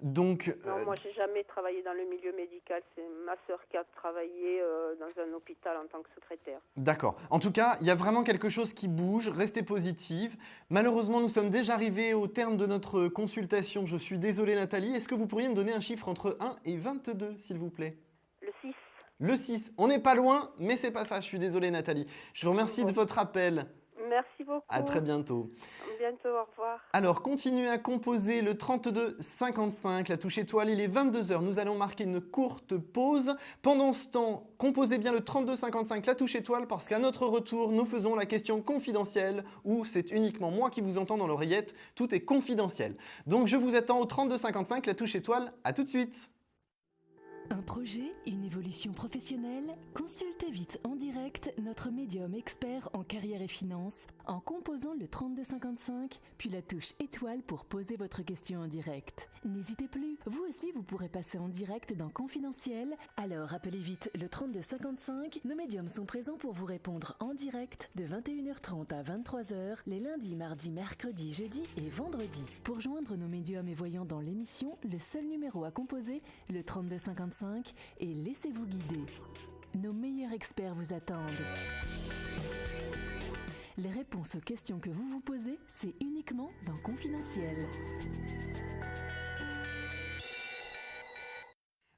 Donc, Non, moi, j'ai jamais travaillé dans le milieu médical. C'est ma sœur qui a travaillé dans un hôpital en tant que secrétaire. d'accord. En tout cas, il y a vraiment quelque chose qui bouge. Restez positive. Malheureusement, nous sommes déjà arrivés au terme de notre consultation. Je suis désolé, Nathalie. Est-ce que vous pourriez me donner un chiffre entre 1 et 22, s'il vous plaît? Le 6. Le 6. On n'est pas loin, mais c'est pas ça. Je suis désolé, Nathalie. Je vous remercie de votre appel. Merci beaucoup. À très bientôt. À bientôt, au revoir. Alors, continuez à composer le 32 55, la touche étoile, il est 22 h. Nous allons marquer une courte pause. Pendant ce temps, composez bien le 32 55, la touche étoile, parce qu'à notre retour, nous faisons la question confidentielle, où c'est uniquement moi qui vous entends dans l'oreillette, tout est confidentiel. Donc, je vous attends au 32 55, la touche étoile. À tout de suite. Un projet, une évolution professionnelle? Consultez vite en direct notre médium expert en carrière et finance en composant le 3255 puis la touche étoile pour poser votre question en direct. N'hésitez plus, vous aussi vous pourrez passer en direct dans Confidentiel, alors appelez vite le 3255, nos médiums sont présents pour vous répondre en direct de 21h30 à 23h les lundis, mardis, mercredis, jeudis et vendredis. Pour joindre nos médiums et voyants dans l'émission, le seul numéro à composer, le 3255, et laissez-vous guider. Nos meilleurs experts vous attendent. Les réponses aux questions que vous vous posez, c'est uniquement dans Confidentiel.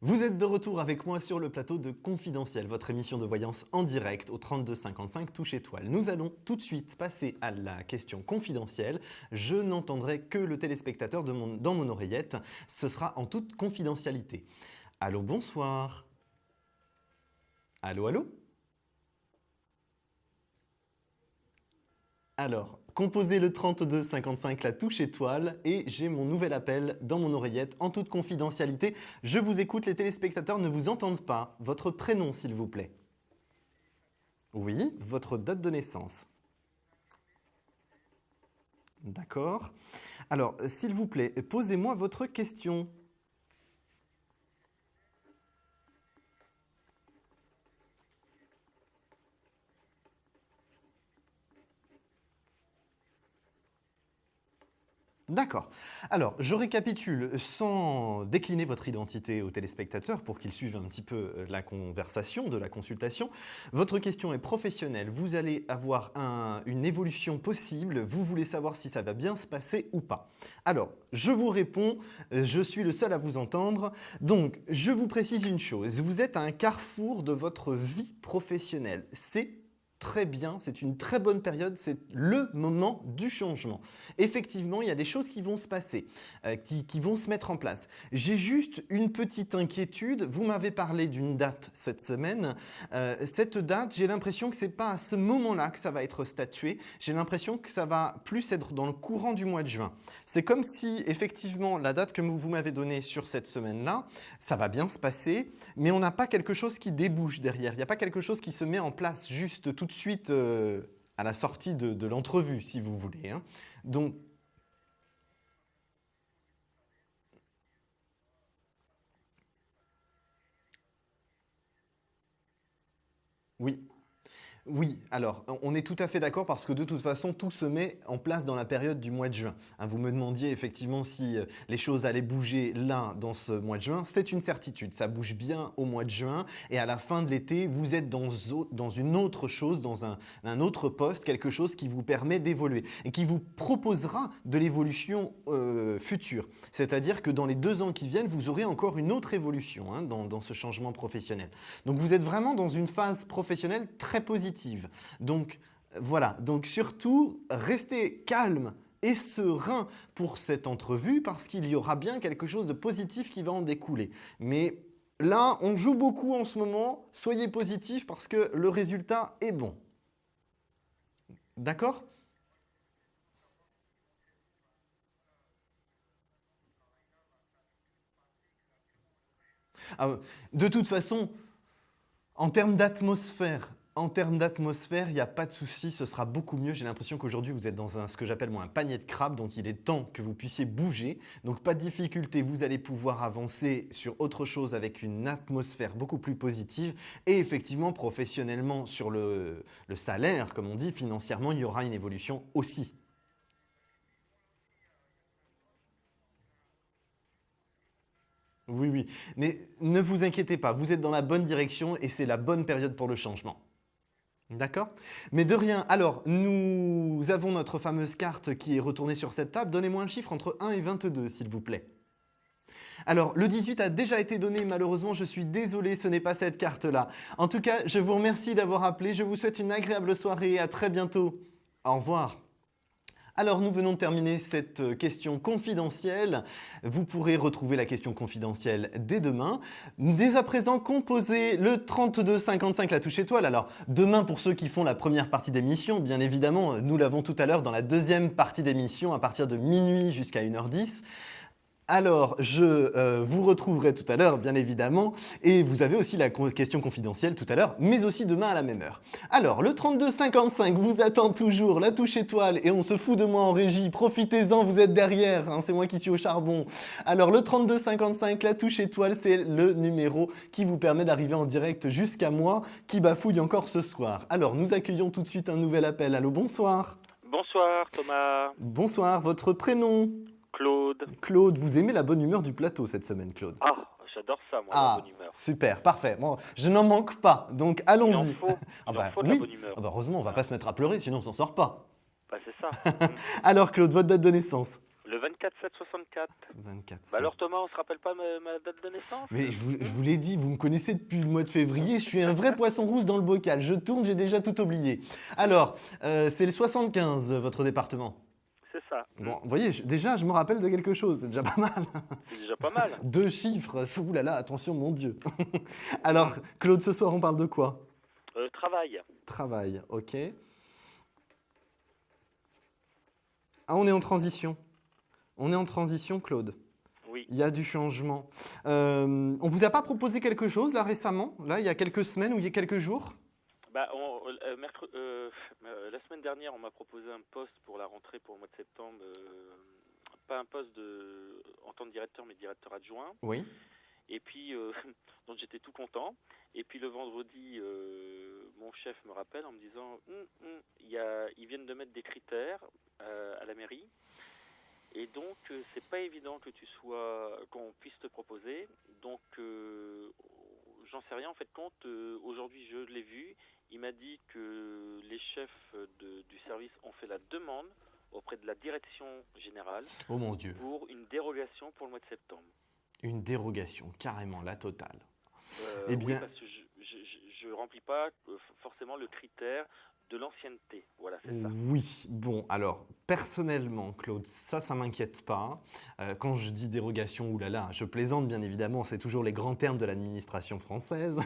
Vous êtes de retour avec moi sur le plateau de Confidentiel, votre émission de voyance en direct au 32 55 touche étoile. Nous allons tout de suite passer à la question confidentielle. Je n'entendrai que le téléspectateur dans mon oreillette. Ce sera en toute confidentialité. Allô, bonsoir. Allô, allô? Alors, composez le 32 55, la touche étoile, et j'ai mon nouvel appel dans mon oreillette en toute confidentialité. Je vous écoute, les téléspectateurs ne vous entendent pas. Votre prénom, s'il vous plaît. Oui, votre date de naissance. D'accord. Alors, s'il vous plaît, posez-moi votre question. D'accord. Alors, je récapitule sans décliner votre identité aux téléspectateurs pour qu'ils suivent un petit peu la conversation de la consultation. Votre question est professionnelle. Vous allez avoir une évolution possible. Vous voulez savoir si ça va bien se passer ou pas. Alors, je vous réponds. Je suis le seul à vous entendre. Donc, je vous précise une chose. Vous êtes à un carrefour de votre vie professionnelle. C'est très bien, c'est une très bonne période, c'est le moment du changement. Effectivement, il y a des choses qui vont se passer, qui vont se mettre en place. J'ai juste une petite inquiétude. Vous m'avez parlé d'une date cette semaine. Cette date, j'ai l'impression que ce n'est pas à ce moment-là que ça va être statué. J'ai l'impression que ça va plus être dans le courant du mois de juin. C'est comme si, effectivement, la date que vous m'avez donnée sur cette semaine-là, ça va bien se passer, mais on n'a pas quelque chose qui débouche derrière. Il n'y a pas quelque chose qui se met en place juste tout de suite à la sortie de l'entrevue, si vous voulez. Hein. Donc, oui. Oui, alors on est tout à fait d'accord parce que de toute façon tout se met en place dans la période du mois de juin. Hein, vous me demandiez effectivement si les choses allaient bouger là dans ce mois de juin. C'est une certitude, ça bouge bien au mois de juin et à la fin de l'été vous êtes dans une autre chose, dans un autre poste, quelque chose qui vous permet d'évoluer et qui vous proposera de l'évolution future. C'est-à-dire que dans les 2 ans qui viennent, vous aurez encore une autre évolution hein, dans ce changement professionnel. Donc vous êtes vraiment dans une phase professionnelle très positive. Donc voilà, donc surtout restez calme et serein pour cette entrevue parce qu'il y aura bien quelque chose de positif qui va en découler. Mais là, on joue beaucoup en ce moment, soyez positifs parce que le résultat est bon. D'accord ? De toute façon, en termes d'atmosphère, En termes d'atmosphère, il n'y a pas de souci, ce sera beaucoup mieux. J'ai l'impression qu'aujourd'hui, vous êtes dans ce que j'appelle moi un panier de crabes, donc il est temps que vous puissiez bouger. Donc pas de difficulté, vous allez pouvoir avancer sur autre chose avec une atmosphère beaucoup plus positive. Et effectivement, professionnellement, sur le salaire, comme on dit, financièrement, il y aura une évolution aussi. Oui, oui, mais ne vous inquiétez pas, vous êtes dans la bonne direction et c'est la bonne période pour le changement. D'accord? Mais de rien. Alors, nous avons notre fameuse carte qui est retournée sur cette table. Donnez-moi un chiffre entre 1 et 22, s'il vous plaît. Alors, le 18 a déjà été donné. Malheureusement, je suis désolé, ce n'est pas cette carte-là. En tout cas, je vous remercie d'avoir appelé. Je vous souhaite une agréable soirée. À très bientôt. Au revoir. Alors, nous venons de terminer cette question confidentielle. Vous pourrez retrouver la question confidentielle dès demain. Dès à présent, composez le 32 55 la touche étoile. Alors, demain, pour ceux qui font la première partie d'émission, bien évidemment, nous l'avons tout à l'heure dans la deuxième partie d'émission à partir de minuit jusqu'à 1h10. Alors, je vous retrouverai tout à l'heure, bien évidemment, et vous avez aussi la question confidentielle tout à l'heure, mais aussi demain à la même heure. Alors, le 32-55 vous attend toujours, la touche étoile, et on se fout de moi en régie, profitez-en, vous êtes derrière, hein, c'est moi qui suis au charbon. Alors, le 32-55, la touche étoile, c'est le numéro qui vous permet d'arriver en direct jusqu'à moi, qui bafouille encore ce soir. Alors, nous accueillons tout de suite un nouvel appel. Allô, bonsoir. Bonsoir Thomas. Bonsoir, votre prénom? Claude. Claude, vous aimez la bonne humeur du plateau cette semaine, Claude? Ah, j'adore ça, moi, la bonne humeur. Super, parfait. Bon, je n'en manque pas, donc allons-y. Il en faut de la bonne humeur. Ah bah heureusement, on ne va pas se mettre à pleurer, sinon on s'en sort pas. Bah, c'est ça. Alors Claude, votre date de naissance? Le 24/7/64. 24. Bah alors Thomas, on se rappelle pas ma date de naissance? Mais je vous l'ai dit, vous me connaissez depuis le mois de février, je suis un vrai poisson rouge dans le bocal. Je tourne, j'ai déjà tout oublié. Alors, c'est le 75, votre département? C'est ça. Bon, vous voyez, déjà, je me rappelle de quelque chose, c'est déjà pas mal. C'est déjà pas mal. 2 chiffres, ouh là là, attention, mon Dieu. Alors, Claude, ce soir, on parle de quoi? Travail. Travail, ok. Ah, on est en transition. On est en transition, Claude. Oui. Il y a du changement. On vous a pas proposé quelque chose, là, récemment? Là, il y a quelques semaines ou il y a quelques jours? Bah, la semaine dernière, on m'a proposé un poste pour la rentrée pour le mois de septembre. Pas un poste en tant que directeur, mais directeur adjoint. Oui. Et puis, donc j'étais tout content. Et puis le vendredi, mon chef me rappelle en me disant ils viennent de mettre des critères à la mairie. Et donc, c'est pas évident qu'on puisse te proposer. Donc, j'en sais rien en fait compte. Aujourd'hui, je l'ai vu. Il m'a dit que les chefs du service ont fait la demande auprès de la direction générale Oh mon Dieu. pour une dérogation pour le mois de septembre. Une dérogation, carrément, la totale. Eh bien, oui, parce que je remplis pas forcément le critère de l'ancienneté. Voilà, c'est ça. oui. Bon, alors, personnellement, Claude, ça m'inquiète pas. Quand je dis dérogation, oulala, je plaisante, bien évidemment, c'est toujours les grands termes de l'administration française.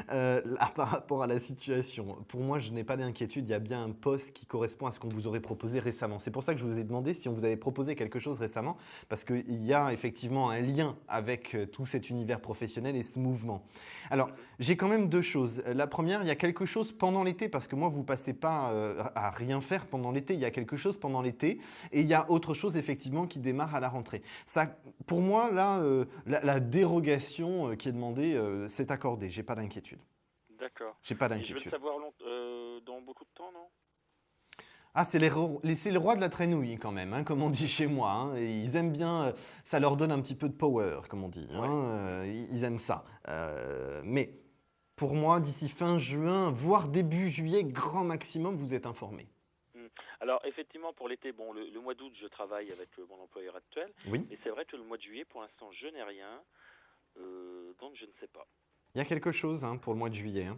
Là, par rapport à la situation, pour moi, je n'ai pas d'inquiétude. Il y a bien un poste qui correspond à ce qu'on vous aurait proposé récemment. C'est pour ça que je vous ai demandé si on vous avait proposé quelque chose récemment, parce qu'il y a effectivement un lien avec tout cet univers professionnel et ce mouvement. Alors, j'ai quand même 2 choses. La première, il y a quelque chose pendant l'été, parce que moi, vous ne passez pas à rien faire pendant l'été. Il y a quelque chose pendant l'été et il y a autre chose effectivement qui démarre à la rentrée. Ça, pour moi, là, la dérogation qui est demandée, c'est accordé. J'ai pas d'inquiétude. D'accord. J'ai pas Et je vais d'inquiétude. le savoir dans beaucoup de temps, non? Ah, c'est les rois de la traînouille quand même, hein, comme on dit chez moi. Hein, et ils aiment bien, ça leur donne un petit peu de power, comme on dit. Hein, ils aiment ça. Mais pour moi, d'ici fin juin, voire début juillet, grand maximum, vous êtes informés. Alors effectivement, pour l'été, bon, le mois d'août, je travaille avec mon employeur actuel. Oui. Et c'est vrai que le mois de juillet, pour l'instant, je n'ai rien. Donc je ne sais pas. Il y a quelque chose hein, pour le mois de juillet. Hein.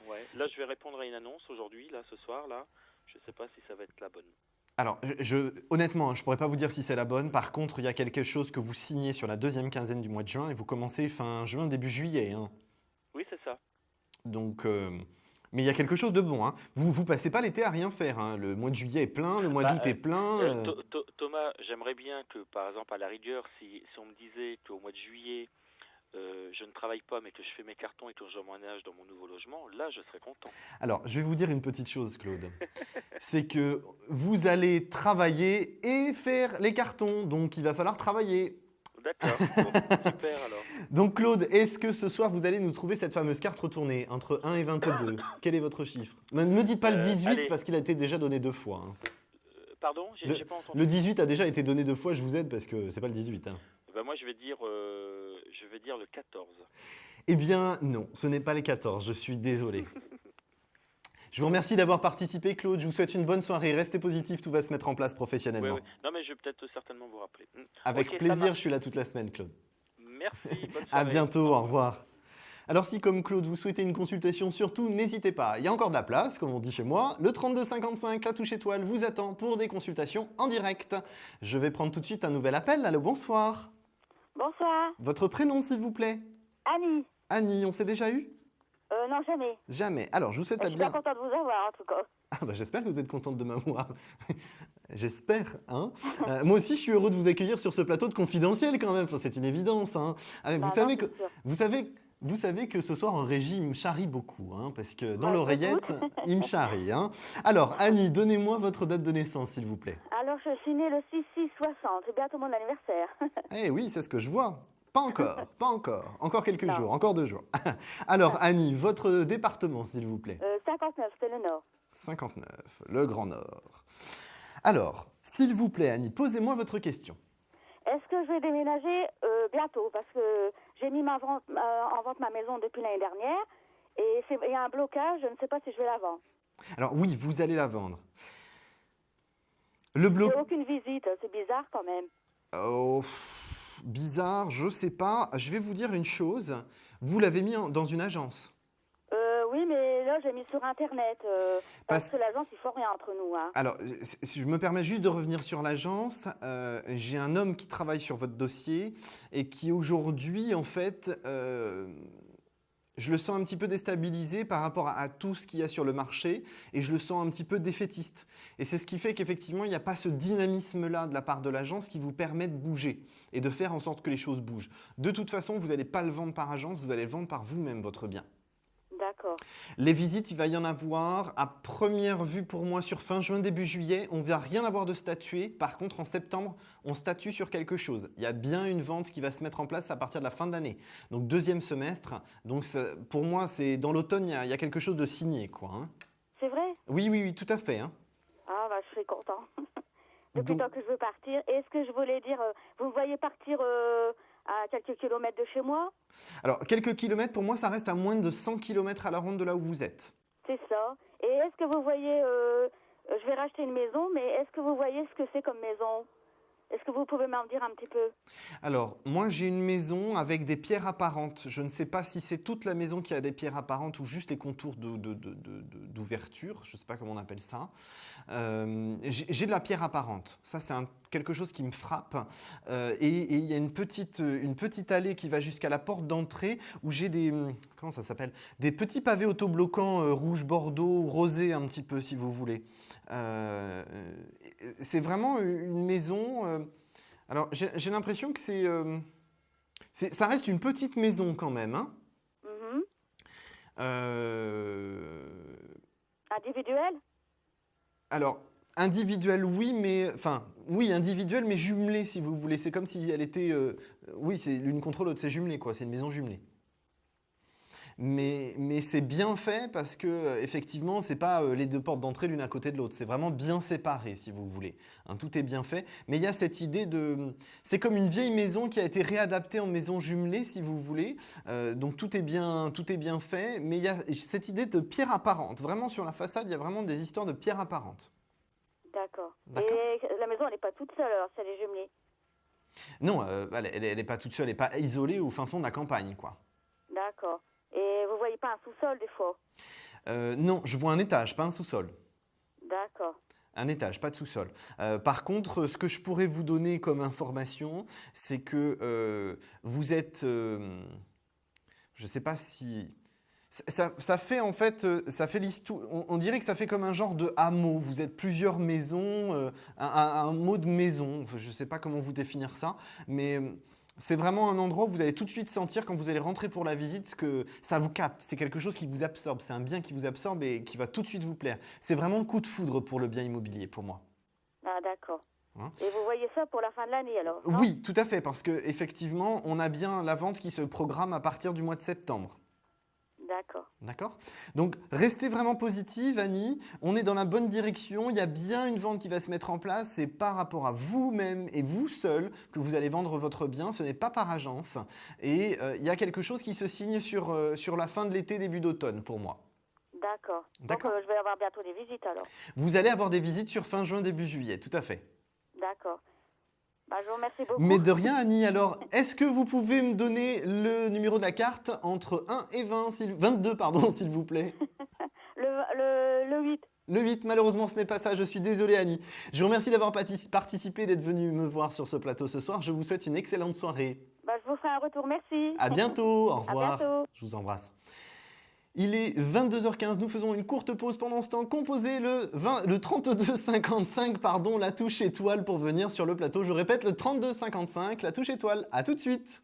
Ouais. Là, je vais répondre à une annonce aujourd'hui, là, ce soir, là. Je ne sais pas si ça va être la bonne. Alors, honnêtement, je ne pourrais pas vous dire si c'est la bonne. Par contre, il y a quelque chose que vous signez sur la 2e quinzaine du mois de juin et vous commencez fin juin, début juillet. Hein. Oui, c'est ça. Donc, mais il y a quelque chose de bon. Hein. Vous passez pas l'été à rien faire. Hein. Le mois de juillet est plein, le mois d'août est plein. Thomas, j'aimerais bien que, par exemple, à la rigueur, si on me disait qu'au mois de juillet, je ne travaille pas, mais que je fais mes cartons et que j'emménage dans mon nouveau logement, là, je serais content. Alors, je vais vous dire une petite chose, Claude. C'est que vous allez travailler et faire les cartons, donc il va falloir travailler. D'accord, bon, super alors. Donc, Claude, est-ce que ce soir, vous allez nous trouver cette fameuse carte retournée entre 1 et 22 ? Quel est votre chiffre ? Ne me dites pas le 18 allez. parce qu'il a été déjà donné 2 fois. Hein. Pardon, j'ai pas entendu. Le 18 a déjà été donné 2 fois, je vous aide parce que c'est pas le 18. Hein. Ben moi, je vais dire le 14. Eh bien, non, ce n'est pas les 14, je suis désolé. Je vous remercie d'avoir participé, Claude. Je vous souhaite une bonne soirée. Restez positif, tout va se mettre en place professionnellement. Oui. Non, mais je vais peut-être certainement vous rappeler. Avec Ok, ça plaisir, je marche. suis là toute la semaine, Claude. Merci, bonne soirée. À bientôt, au revoir. Alors si, comme Claude, vous souhaitez une consultation, surtout, n'hésitez pas. Il y a encore de la place, comme on dit chez moi. Le 3255, la touche étoile, vous attend pour des consultations en direct. Je vais prendre tout de suite un nouvel appel. Allô, bonsoir. Bonsoir, Votre prénom, s'il vous plaît ? Annie. Annie, on s'est déjà eu ? Non, jamais. Jamais. Alors, je vous souhaite Je la suis bien bien... contente de vous avoir, en tout cas. Ah bah, j'espère que vous êtes contente de m'avoir. J'espère, hein. Moi aussi, je suis heureux de vous accueillir sur ce plateau de confidentiel quand même. Enfin, c'est une évidence, hein. Ah, mais Non, vous savez non, que c'est sûr. vous savez que ce soir, Régis il me charrie beaucoup, hein, parce que dans Ouais, l'oreillette, il me charrie, hein. Alors, Annie, donnez-moi votre date de naissance, s'il vous plaît. Alors, je suis née le 6-6-60. C'est bientôt mon anniversaire. Eh oui, c'est ce que je vois. Pas encore, pas encore. Encore quelques Non. jours, encore 2 jours. Alors, Annie, votre département, s'il vous plaît. 59, c'est le Nord. 59, le Grand Nord. Alors, s'il vous plaît, Annie, posez-moi votre question. Est-ce que je vais déménager bientôt? Parce que j'ai mis en vente ma maison depuis l'année dernière. Et il y a un blocage, je ne sais pas si je vais la vendre. Alors oui, vous allez la vendre. Le bloc... J'ai aucune visite, c'est bizarre quand même. Oh, bizarre, je sais pas. Je vais vous dire une chose. Vous l'avez mis dans une agence. Oui, mais là, j'ai mis sur Internet. Parce Parce- que l'agence, il faut rien entre nous. Hein. Alors, si je me permets juste de revenir sur l'agence. J'ai un homme qui travaille sur votre dossier et qui aujourd'hui, en fait, je le sens un petit peu déstabilisé par rapport à tout ce qu'il y a sur le marché et je le sens un petit peu défaitiste. Et c'est ce qui fait qu'effectivement, il n'y a pas ce dynamisme-là de la part de l'agence qui vous permet de bouger et de faire en sorte que les choses bougent. De toute façon, vous n'allez pas le vendre par agence, vous allez le vendre par vous-même, votre bien. D'accord. Les visites, il va y en avoir à première vue pour moi sur fin juin, début juillet. On ne va rien avoir de statué. Par contre, en septembre, on statue sur quelque chose. Il y a bien une vente qui va se mettre en place à partir de la fin de l'année. Donc, deuxième semestre. Donc, pour moi, c'est dans l'automne, il y a quelque chose de signé, quoi. Hein. C'est vrai? Oui, tout à fait. Hein. Ah, bah, je serais content. Depuis Donc- le temps que je veux partir. Et ce que je voulais dire, vous me voyez partir à quelques kilomètres de chez moi? Alors, quelques kilomètres, pour moi, ça reste à moins de 100 kilomètres à la ronde de là où vous êtes. C'est ça. Et est-ce que vous voyez, je vais racheter une maison, mais est-ce que vous voyez ce que c'est comme maison? Est-ce que vous pouvez m'en dire un petit peu? Alors, moi, j'ai une maison avec des pierres apparentes. Je ne sais pas si c'est toute la maison qui a des pierres apparentes ou juste les contours d'ouverture. Je ne sais pas comment on appelle ça. J'ai de la pierre apparente. Ça, c'est quelque chose qui me frappe. Et il y a une petite allée qui va jusqu'à la porte d'entrée où j'ai comment ça s'appelle? Des petits pavés autobloquants rouge bordeaux, rosé un petit peu, si vous voulez. C'est vraiment une maison. Alors, j'ai l'impression que ça reste une petite maison quand même. Hein. Mhm. Individuel? Alors, individuelle, oui, individuelle, mais jumelée, si vous voulez. C'est comme si elle était... oui, c'est l'une contre l'autre, c'est jumelé, quoi. C'est une maison jumelée. Mais c'est bien fait parce que effectivement, c'est pas les deux portes d'entrée l'une à côté de l'autre. C'est vraiment bien séparé, si vous voulez. Hein, tout est bien fait. Mais il y a cette idée de... C'est comme une vieille maison qui a été réadaptée en maison jumelée, si vous voulez. Donc tout est bien fait. Mais il y a cette idée de pierre apparente. Vraiment, sur la façade, il y a vraiment des histoires de pierre apparente. D'accord. D'accord. Et la maison, elle n'est pas toute seule, alors, si elle est jumelée? Non, elle n'est pas toute seule, elle n'est pas isolée au fin fond de la campagne, quoi. D'accord. Et vous voyez pas un sous-sol, des fois? Non, je vois un étage, pas un sous-sol. D'accord. Un étage, pas de sous-sol. Par contre, ce que je pourrais vous donner comme information, c'est que vous êtes... je ne sais pas si... Ça fait en fait, ça fait l'histoire. On dirait que ça fait comme un genre de hameau. Vous êtes plusieurs maisons, un hameau de maison. Enfin, je ne sais pas comment vous définir ça, mais C'est vraiment un endroit où vous allez tout de suite sentir, quand vous allez rentrer pour la visite, que ça vous capte. C'est quelque chose qui vous absorbe. C'est un bien qui vous absorbe et qui va tout de suite vous plaire. C'est vraiment le coup de foudre pour le bien immobilier, pour moi. Ah, d'accord. Hein? Et vous voyez ça pour la fin de l'année alors, non? Oui, tout à fait, parce qu'effectivement, on a bien la vente qui se programme à partir du mois de septembre. D'accord. D'accord? Donc, restez vraiment positive, Annie. On est dans la bonne direction. Il y a bien une vente qui va se mettre en place. C'est par rapport à vous-même et vous seul que vous allez vendre votre bien. Ce n'est pas par agence. Et il y a quelque chose qui se signe sur la fin de l'été, début d'automne, pour moi. D'accord. Donc, D'accord. je vais avoir bientôt des visites alors. Vous allez avoir des visites sur fin juin, début juillet, tout à fait. D'accord. Bah, je vous remercie beaucoup. Mais de rien, Annie. Alors, est-ce que vous pouvez me donner le numéro de la carte entre 1 et 22, pardon, s'il vous plaît? Le 8. Le 8, malheureusement, ce n'est pas ça. Je suis désolé, Annie. Je vous remercie d'avoir participé, d'être venue me voir sur ce plateau ce soir. Je vous souhaite une excellente soirée. Bah, je vous fais un retour, merci. À bientôt. Au revoir. bientôt. Je vous embrasse. Il est 22h15, nous faisons une courte pause pendant ce temps. Composez le 3255, pardon, la touche étoile pour venir sur le plateau. Je répète, le 3255, la touche étoile. À tout de suite.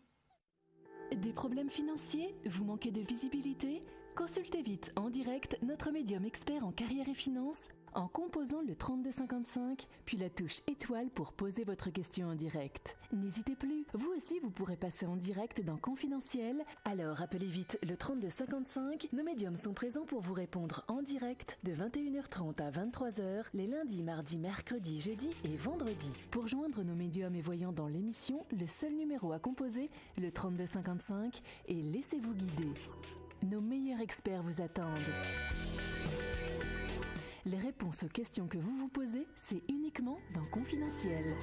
Des problèmes financiers? Vous manquez de visibilité? Consultez vite en direct notre médium expert en carrière et finance en composant le 3255, puis la touche étoile pour poser votre question en direct. N'hésitez plus, vous aussi vous pourrez passer en direct dans Confidentiel. Alors appelez vite le 3255, nos médiums sont présents pour vous répondre en direct de 21h30 à 23h les lundis, mardis, mercredis, jeudis et vendredis. Pour joindre nos médiums et voyants dans l'émission, le seul numéro à composer, le 3255, et laissez-vous guider. Nos meilleurs experts vous attendent. Les réponses aux questions que vous vous posez, c'est uniquement dans Confidentiel.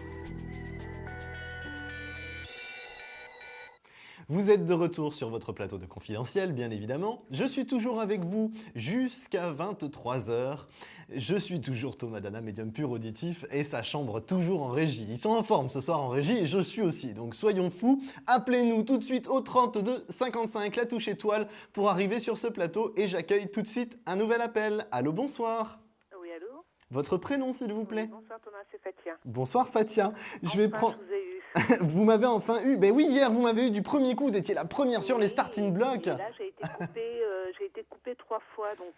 Vous êtes de retour sur votre plateau de Confidentiel, bien évidemment. Je suis toujours avec vous jusqu'à 23h. Je suis toujours Thomas Dana, médium pur auditif, et sa chambre toujours en régie. Ils sont en forme ce soir en régie, et je suis aussi. Donc soyons fous, appelez-nous tout de suite au 32 55, la touche étoile, pour arriver sur ce plateau. Et j'accueille tout de suite un nouvel appel. Allô, bonsoir. Oui, allô? Votre prénom, s'il vous plaît? Bonsoir Thomas, c'est Fatia. Bonsoir Fatia. Je vais prendre... Je vous ai eu. Vous m'avez enfin eu. Ben oui, hier, vous m'avez eu du premier coup. Vous étiez la première sur les starting blocks. Et là, j'ai été coupée 3 fois, donc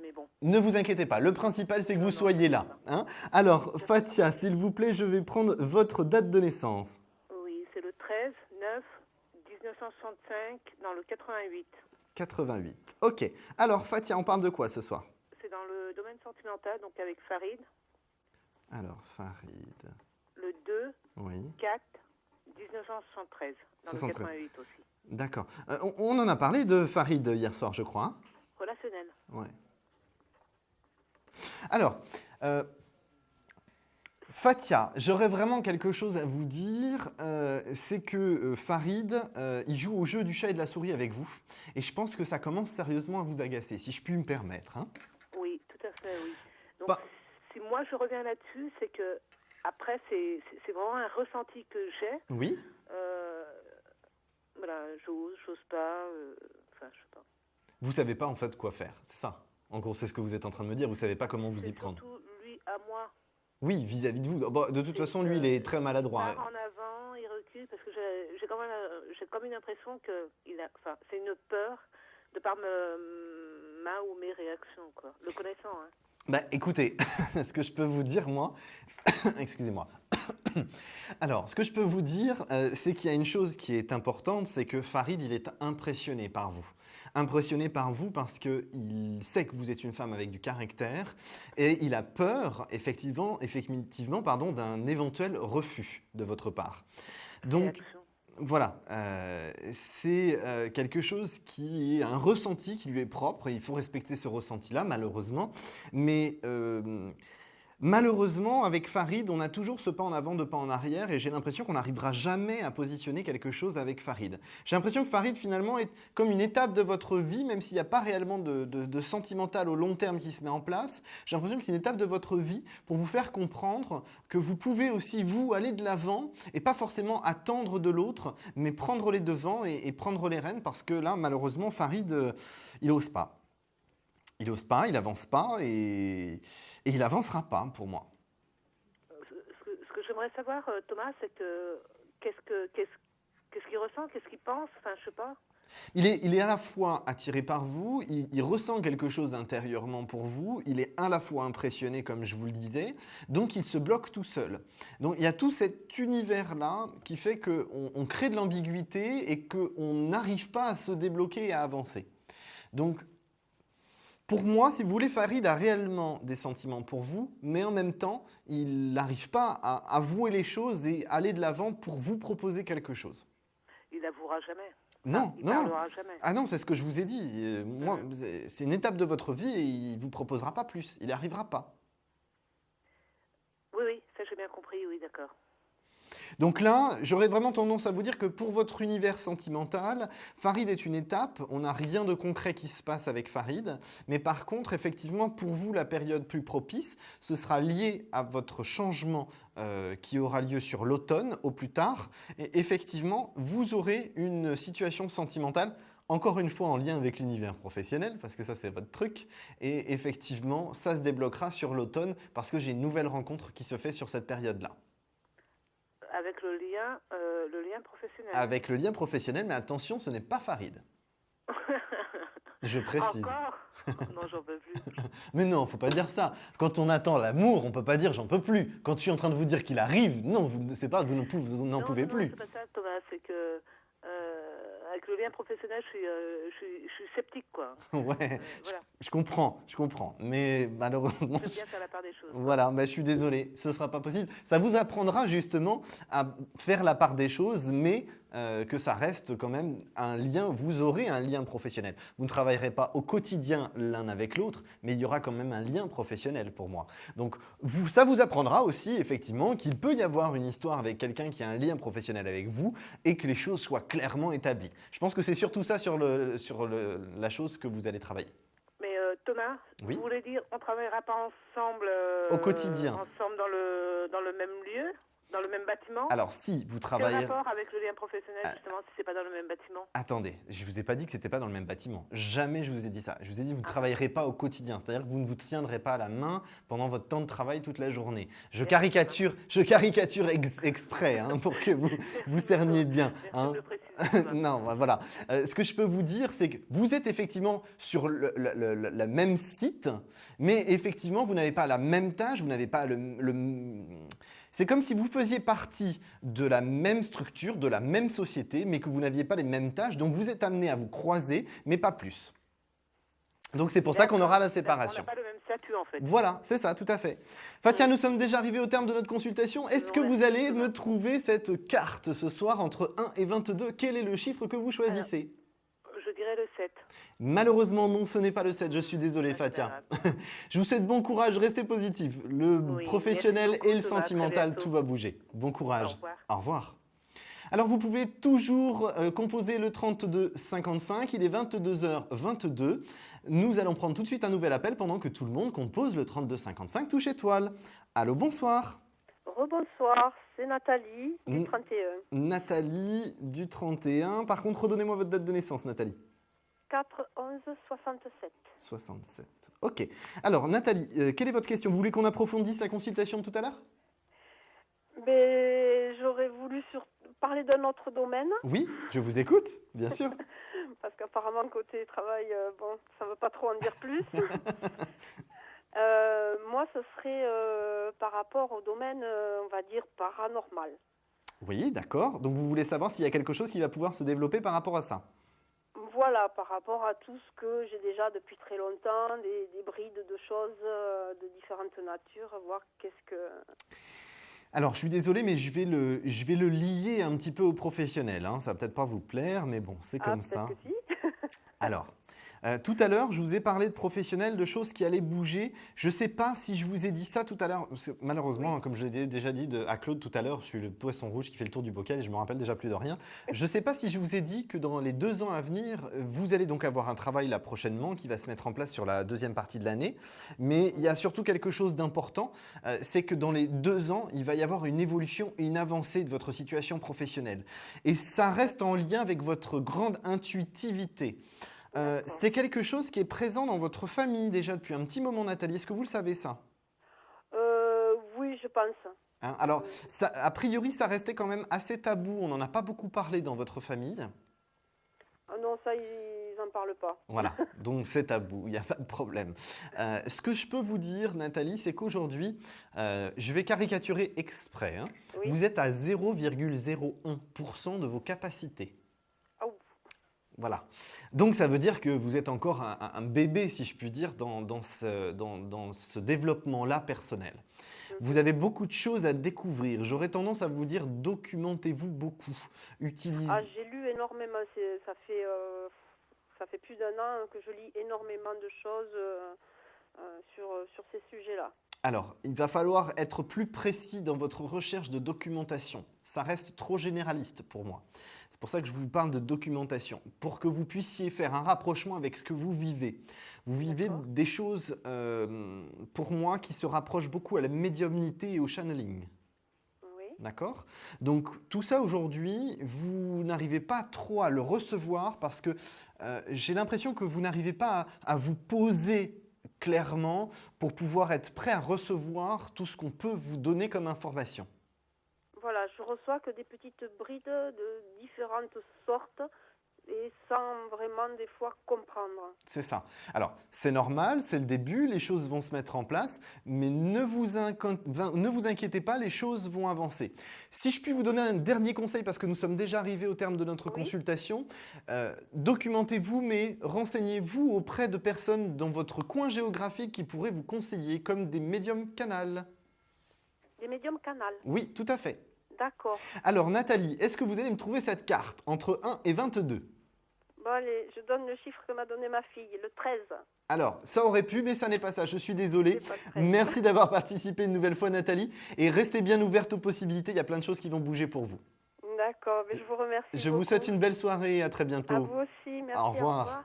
mais bon. Ne vous inquiétez pas. Le principal, c'est que vous soyez là. Hein. Alors, Fatia, s'il vous plaît, je vais prendre votre date de naissance. Oui, c'est le 13/9/1965 dans le 88. 88. Ok. Alors, Fatia, on parle de quoi ce soir? C'est dans le domaine sentimental, donc avec Farid. Alors, Farid. Le 2 Oui. 4 1973 dans 73. le 88 aussi. D'accord. On en a parlé de Farid hier soir, je crois. Hein. Relationnel. Ouais. Alors, Fatia, j'aurais vraiment quelque chose à vous dire. C'est que Farid, il joue au jeu du chat et de la souris avec vous. Et je pense que ça commence sérieusement à vous agacer, si je puis me permettre. Hein. Oui, tout à fait, oui. Donc, Bah. si moi je reviens là-dessus, c'est que après, c'est vraiment un ressenti que j'ai. Oui. Voilà, j'ose pas. Enfin, je sais pas. Vous savez pas en fait quoi faire, c'est ça. En gros, c'est ce que vous êtes en train de me dire. Vous savez pas comment vous y prendre. Surtout lui à moi. Oui, vis-à-vis de vous. Bon, de toute façon, lui, il est très Il maladroit. part en avant, il recule, parce que j'ai quand même une impression que c'est une peur de par ma ou mes réactions, quoi. Le connaissant, hein. Bah, écoutez, ce que je peux vous dire, moi, excusez-moi. Alors, ce que je peux vous dire, c'est qu'il y a une chose qui est importante, c'est que Farid, il est impressionné par vous. Impressionné par vous parce qu'il sait que vous êtes une femme avec du caractère et il a peur, effectivement, d'un éventuel refus de votre part. Donc, Réaction. voilà, c'est quelque chose qui est un ressenti qui lui est propre et il faut respecter ce ressenti-là, malheureusement. Mais malheureusement, avec Farid, on a toujours ce pas en avant, deux pas en arrière et j'ai l'impression qu'on n'arrivera jamais à positionner quelque chose avec Farid. J'ai l'impression que Farid, finalement, est comme une étape de votre vie, même s'il n'y a pas réellement de sentimental au long terme qui se met en place. J'ai l'impression que c'est une étape de votre vie pour vous faire comprendre que vous pouvez aussi, vous, aller de l'avant et pas forcément attendre de l'autre, mais prendre les devants et prendre les rênes parce que là, malheureusement, Farid, il n'ose pas. Il n'ose pas, il n'avance pas et il n'avancera pas pour moi. Ce que j'aimerais savoir, Thomas, c'est que qu'est-ce Qu'est-ce qu'il ressent? Qu'est-ce qu'il pense? Enfin, je sais pas. Il est à la fois attiré par vous, il ressent quelque chose intérieurement pour vous, il est à la fois impressionné, comme je vous le disais, donc il se bloque tout seul. Donc il y a tout cet univers-là qui fait qu'on crée de l'ambiguïté et qu'on n'arrive pas à se débloquer et à avancer. Donc, pour moi, si vous voulez, Farid a réellement des sentiments pour vous, mais en même temps, il n'arrive pas à avouer les choses et aller de l'avant pour vous proposer quelque chose. Il n'avouera jamais. Non, Il non. parlera jamais. Ah non, c'est ce que je vous ai dit. Moi, c'est une étape de votre vie et il ne vous proposera pas plus. Il n'y arrivera pas. Oui, oui, ça j'ai bien compris, oui, d'accord. Donc là, j'aurais vraiment tendance à vous dire que pour votre univers sentimental, Farid est une étape. On n'a rien de concret qui se passe avec Farid. Mais par contre, effectivement, pour vous, la période plus propice, ce sera lié à votre changement qui aura lieu sur l'automne au plus tard. Et effectivement, vous aurez une situation sentimentale, encore une fois en lien avec l'univers professionnel, parce que ça, c'est votre truc. Et effectivement, ça se débloquera sur l'automne parce que j'ai une nouvelle rencontre qui se fait sur cette période-là. Avec le lien professionnel. Avec le lien professionnel, mais attention, ce n'est pas Farid. Je précise. Encore? Non, j'en peux plus. Mais non, faut pas dire ça. Quand on attend l'amour, on peut pas dire j'en peux plus. Quand je suis en train de vous dire qu'il arrive, non, c'est pas vous n'en pouvez plus. Non, c'est pas ça, Thomas. C'est que avec le lien professionnel, je suis sceptique, quoi. Ouais, Voilà. je comprends. Mais malheureusement, Je veux bien faire la part des choses. voilà, je suis désolé, ce ne sera pas possible. Ça vous apprendra justement à faire la part des choses, mais que ça reste quand même un lien, vous aurez un lien professionnel. Vous ne travaillerez pas au quotidien l'un avec l'autre, mais il y aura quand même un lien professionnel pour moi. Donc ça vous apprendra aussi effectivement qu'il peut y avoir une histoire avec quelqu'un qui a un lien professionnel avec vous et que les choses soient clairement établies. Je pense que c'est surtout ça sur la chose que vous allez travailler. Mais Thomas, Oui. vous voulez dire on ne travaillera pas ensemble Au quotidien. Ensemble dans le même lieu, dans le même bâtiment? Alors si vous Quel travaillez… rapport avec le lien professionnel justement si c'est pas dans le même bâtiment? Attendez, je ne vous ai pas dit que ce n'était pas dans le même batinement. Jamais je vous ai dit ça. Je vous ai dit que vous ne travaillerez pas au quotidien. C'est-à-dire que vous ne vous tiendrez pas à la main pendant votre temps de travail toute la journée. Je caricature exprès pour que vous cerniez bien. Merci de le préciser. Non, voilà. Ce que je peux vous dire, c'est que vous êtes effectivement sur le même site, mais effectivement, vous n'avez pas la même tâche, vous n'avez pas C'est comme si vous faisiez partie de la même structure, de la même société, mais que vous n'aviez pas les mêmes tâches. Donc, vous êtes amené à vous croiser, mais pas plus. Donc, c'est pour ça qu'on aura la séparation. On n'a pas le même statut, en fait. Voilà, c'est ça, tout à fait. Fatia, nous sommes déjà arrivés au terme de notre consultation. Est-ce que vous allez me trouver cette carte ce soir entre 1 et 22? Quel est le chiffre que vous choisissez? Je dirais le 7. Malheureusement, non, ce n'est pas le 7. Je suis désolé, Fatia. Je vous souhaite bon courage, restez positif. Le professionnel merci beaucoup, et le Thomas, sentimental, très bientôt. tout va bouger. Bon courage. Au revoir. Au revoir. Alors, vous pouvez toujours composer le 32 55. Il est 22h22. Nous allons prendre tout de suite un nouvel appel pendant que tout le monde compose le 32 55 touche étoile. Allô, bonsoir. Rebonsoir, c'est Nathalie du 31. Nathalie du 31. Par contre, redonnez-moi votre date de naissance, Nathalie. 4-11-67. 67. Ok. Alors, Nathalie, quelle est votre question? Vous voulez qu'on approfondisse la consultation de tout à l'heure? J'aurais voulu parler d'un autre domaine. Oui, je vous écoute, bien sûr. Parce qu'apparemment, côté travail, ça ne veut pas trop en dire plus. Moi, ce serait par rapport au domaine, on va dire, paranormal. Oui, d'accord. Donc, vous voulez savoir s'il y a quelque chose qui va pouvoir se développer par rapport à ça? Voilà, par rapport à tout ce que j'ai déjà depuis très longtemps, des brides de choses de différentes natures, voir qu'est-ce que… Alors, je suis désolé, mais je vais le lier un petit peu au professionnel. Ça va peut-être pas vous plaire, mais bon, c'est comme ça. Que si. Alors, tout à l'heure, je vous ai parlé de professionnels, de choses qui allaient bouger. Je ne sais pas si je vous ai dit ça tout à l'heure. Malheureusement, comme je l'ai déjà dit à Claude tout à l'heure, je suis le poisson rouge qui fait le tour du bocal et je ne me rappelle déjà plus de rien. Je ne sais pas si je vous ai dit que dans les 2 ans à venir, vous allez donc avoir un travail là prochainement qui va se mettre en place sur la deuxième partie de l'année. Mais il y a surtout quelque chose d'important, c'est que dans les 2 ans, il va y avoir une évolution et une avancée de votre situation professionnelle. Et ça reste en lien avec votre grande intuitivité. C'est quelque chose qui est présent dans votre famille déjà depuis un petit moment, Nathalie. Est-ce que vous le savez ça? Oui, je pense. Hein, alors, ça, a priori, ça restait quand même assez tabou. On n'en a pas beaucoup parlé dans votre famille. Ah non, ça, ils n'en parlent pas. Voilà, donc c'est tabou, il n'y a pas de problème. Ce que je peux vous dire, Nathalie, c'est qu'aujourd'hui, je vais caricaturer exprès, hein, Oui. vous êtes à 0,01% de vos capacités. Ah, ouf. Voilà. Donc ça veut dire que vous êtes encore un bébé, si je puis dire, dans ce développement-là personnel. Vous avez beaucoup de choses à découvrir. J'aurais tendance à vous dire, documentez-vous beaucoup. Utilisez... Ah, j'ai lu énormément. Ça fait plus d'un an que je lis énormément de choses sur ces sujets-là. Alors, il va falloir être plus précis dans votre recherche de documentation. Ça reste trop généraliste pour moi. C'est pour ça que je vous parle de documentation, pour que vous puissiez faire un rapprochement avec ce que vous vivez. Vous vivez des choses, pour moi, qui se rapprochent beaucoup à la médiumnité et au channeling. Oui. D'accord? Donc, tout ça aujourd'hui, vous n'arrivez pas trop à le recevoir parce que j'ai l'impression que vous n'arrivez pas à vous poser clairement pour pouvoir être prêt à recevoir tout ce qu'on peut vous donner comme information. Voilà, je reçois que des petites brides de différentes sortes et sans vraiment des fois comprendre. C'est ça. Alors, c'est normal, c'est le début, les choses vont se mettre en place, mais ne vous inquiétez pas, les choses vont avancer. Si je puis vous donner un dernier conseil, parce que nous sommes déjà arrivés au terme de notre consultation, documentez-vous, mais renseignez-vous auprès de personnes dans votre coin géographique qui pourraient vous conseiller, comme des médiums canal. Des médiums canal. Oui, tout à fait. D'accord. Alors, Nathalie, est-ce que vous allez me trouver cette carte entre 1 et 22 ? Bon, allez, je donne le chiffre que m'a donné ma fille, le 13. Alors, ça aurait pu, mais ça n'est pas ça. Je suis désolé. C'est pas très Merci d'avoir participé une nouvelle fois, Nathalie. Et restez bien ouverte aux possibilités. Il y a plein de choses qui vont bouger pour vous. D'accord, mais je vous remercie. Je vous souhaite une belle soirée et à très bientôt. À vous aussi, merci. Au revoir.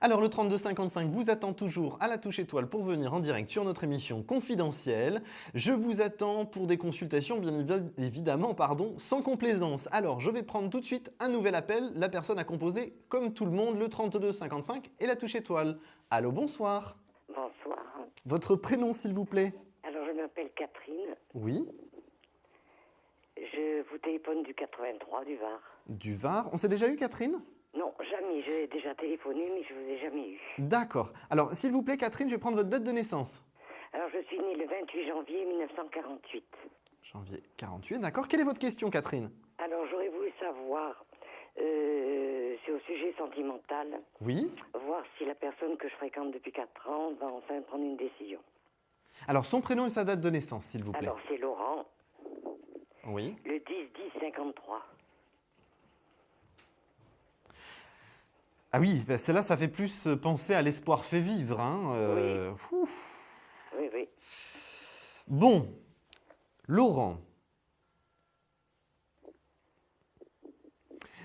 Alors, le 3255 vous attend toujours à la touche étoile pour venir en direct sur notre émission confidentielle. Je vous attends pour des consultations, bien évidemment, sans complaisance. Alors, je vais prendre tout de suite un nouvel appel. La personne a composé, comme tout le monde, le 3255 et la touche étoile. Allô, bonsoir. Bonsoir. Votre prénom, s'il vous plaît? Alors, je m'appelle Catherine. Oui. Je vous téléphone du 83, du Var. Du Var. On s'est déjà eu, Catherine? Non, jamais. J'ai déjà téléphoné, mais je ne vous ai jamais eu. D'accord. Alors, s'il vous plaît, Catherine, je vais prendre votre date de naissance. Alors, je suis née le 28 janvier 1948. Janvier 48, d'accord. Quelle est votre question, Catherine? Alors, j'aurais voulu savoir, c'est au sujet sentimental, Oui. voir si la personne que je fréquente depuis 4 ans va enfin prendre une décision. Alors, son prénom et sa date de naissance, s'il vous plaît. Alors, c'est Laurent, Oui. le 10-10-53. Ah oui, bah celle-là, ça fait plus penser à l'espoir fait vivre. Hein. Oui, oui. Bon, Laurent.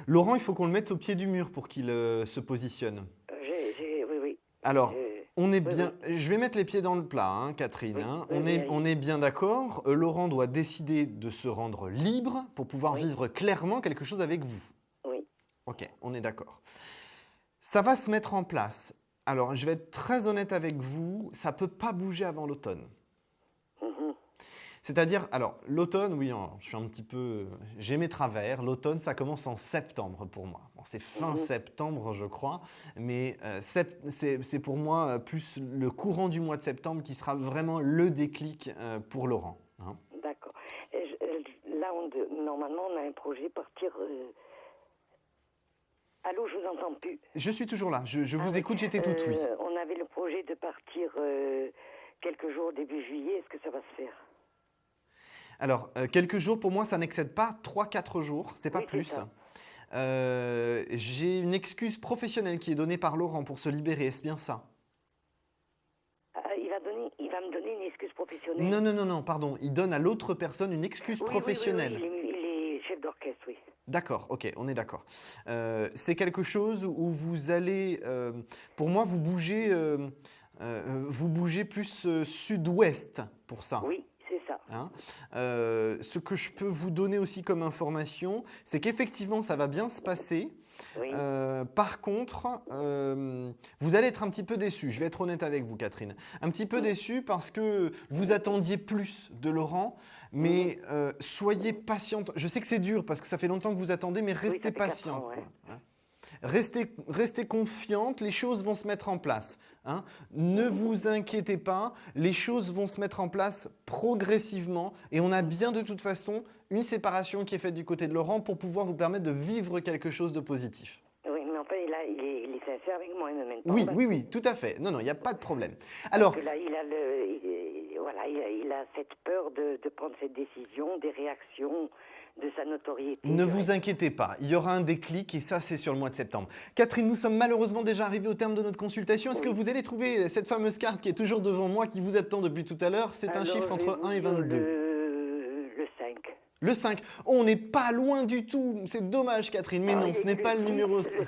Laurent, il faut qu'on le mette au pied du mur pour qu'il se positionne. Oui, oui. Alors, on est bien. Je vais mettre les pieds dans le plat, hein, Catherine. Oui, hein. oui, On est bien d'accord. Laurent doit décider de se rendre libre pour pouvoir vivre clairement quelque chose avec vous. Oui. Ok, on est d'accord. Ça va se mettre en place. Alors, je vais être très honnête avec vous, ça ne peut pas bouger avant l'automne. C'est-à-dire, alors, l'automne, oui, je suis un petit peu... J'ai mes travers. L'automne, ça commence en septembre pour moi. Bon, c'est fin septembre, je crois. Mais c'est pour moi plus le courant du mois de septembre qui sera vraiment le déclic pour Laurent. Hein. D'accord. Là, normalement, on a un projet partir... Allô, je vous entends plus. Je suis toujours là. Je vous écoute, j'étais toute oui. On avait le projet de partir quelques jours début juillet. Est-ce que ça va se faire? Alors, quelques jours, pour moi, ça n'excède pas 3-4 jours. C'est pas plus. J'ai une excuse professionnelle qui est donnée par Laurent pour se libérer. Est-ce bien ça? Il va me donner une excuse professionnelle? Non, pardon. Il donne à l'autre personne une excuse professionnelle. Oui, il est chef d'orchestre, oui. D'accord, ok, on est d'accord. C'est quelque chose où vous allez, pour moi, vous bougez plus sud-ouest pour ça. Oui, c'est ça. Hein, ce que je peux vous donner aussi comme information, c'est qu'effectivement, ça va bien se passer, Oui. Par contre, vous allez être un petit peu déçu. Je vais être honnête avec vous, Catherine. Un petit peu déçu parce que vous attendiez plus de Laurent, mais soyez patiente. Je sais que c'est dur parce que ça fait longtemps que vous attendez, mais restez ça fait 4 patient. ans, ouais. Restez confiante, les choses vont se mettre en place. Hein. Ne vous inquiétez pas, les choses vont se mettre en place progressivement et on a bien de toute façon une séparation qui est faite du côté de Laurent pour pouvoir vous permettre de vivre quelque chose de positif. Oui, mais enfin, il est sincère avec moi, il me mène pas. Oui, tout à fait. Non, il n'y a pas de problème. Alors, Parce que là, il a cette peur de prendre cette décision, des réactions, de sa notoriété. ne vous inquiétez pas, il y aura un déclic et ça, c'est sur le mois de septembre. Catherine, nous sommes malheureusement déjà arrivés au terme de notre consultation. Est-ce que vous allez trouver cette fameuse carte qui est toujours devant moi, qui vous attend depuis tout à l'heure? C'est un chiffre entre 1 et 22. Le 5. Le 5. Oh, on n'est pas loin du tout. C'est dommage, Catherine, mais non, ce n'est pas le numéro 5.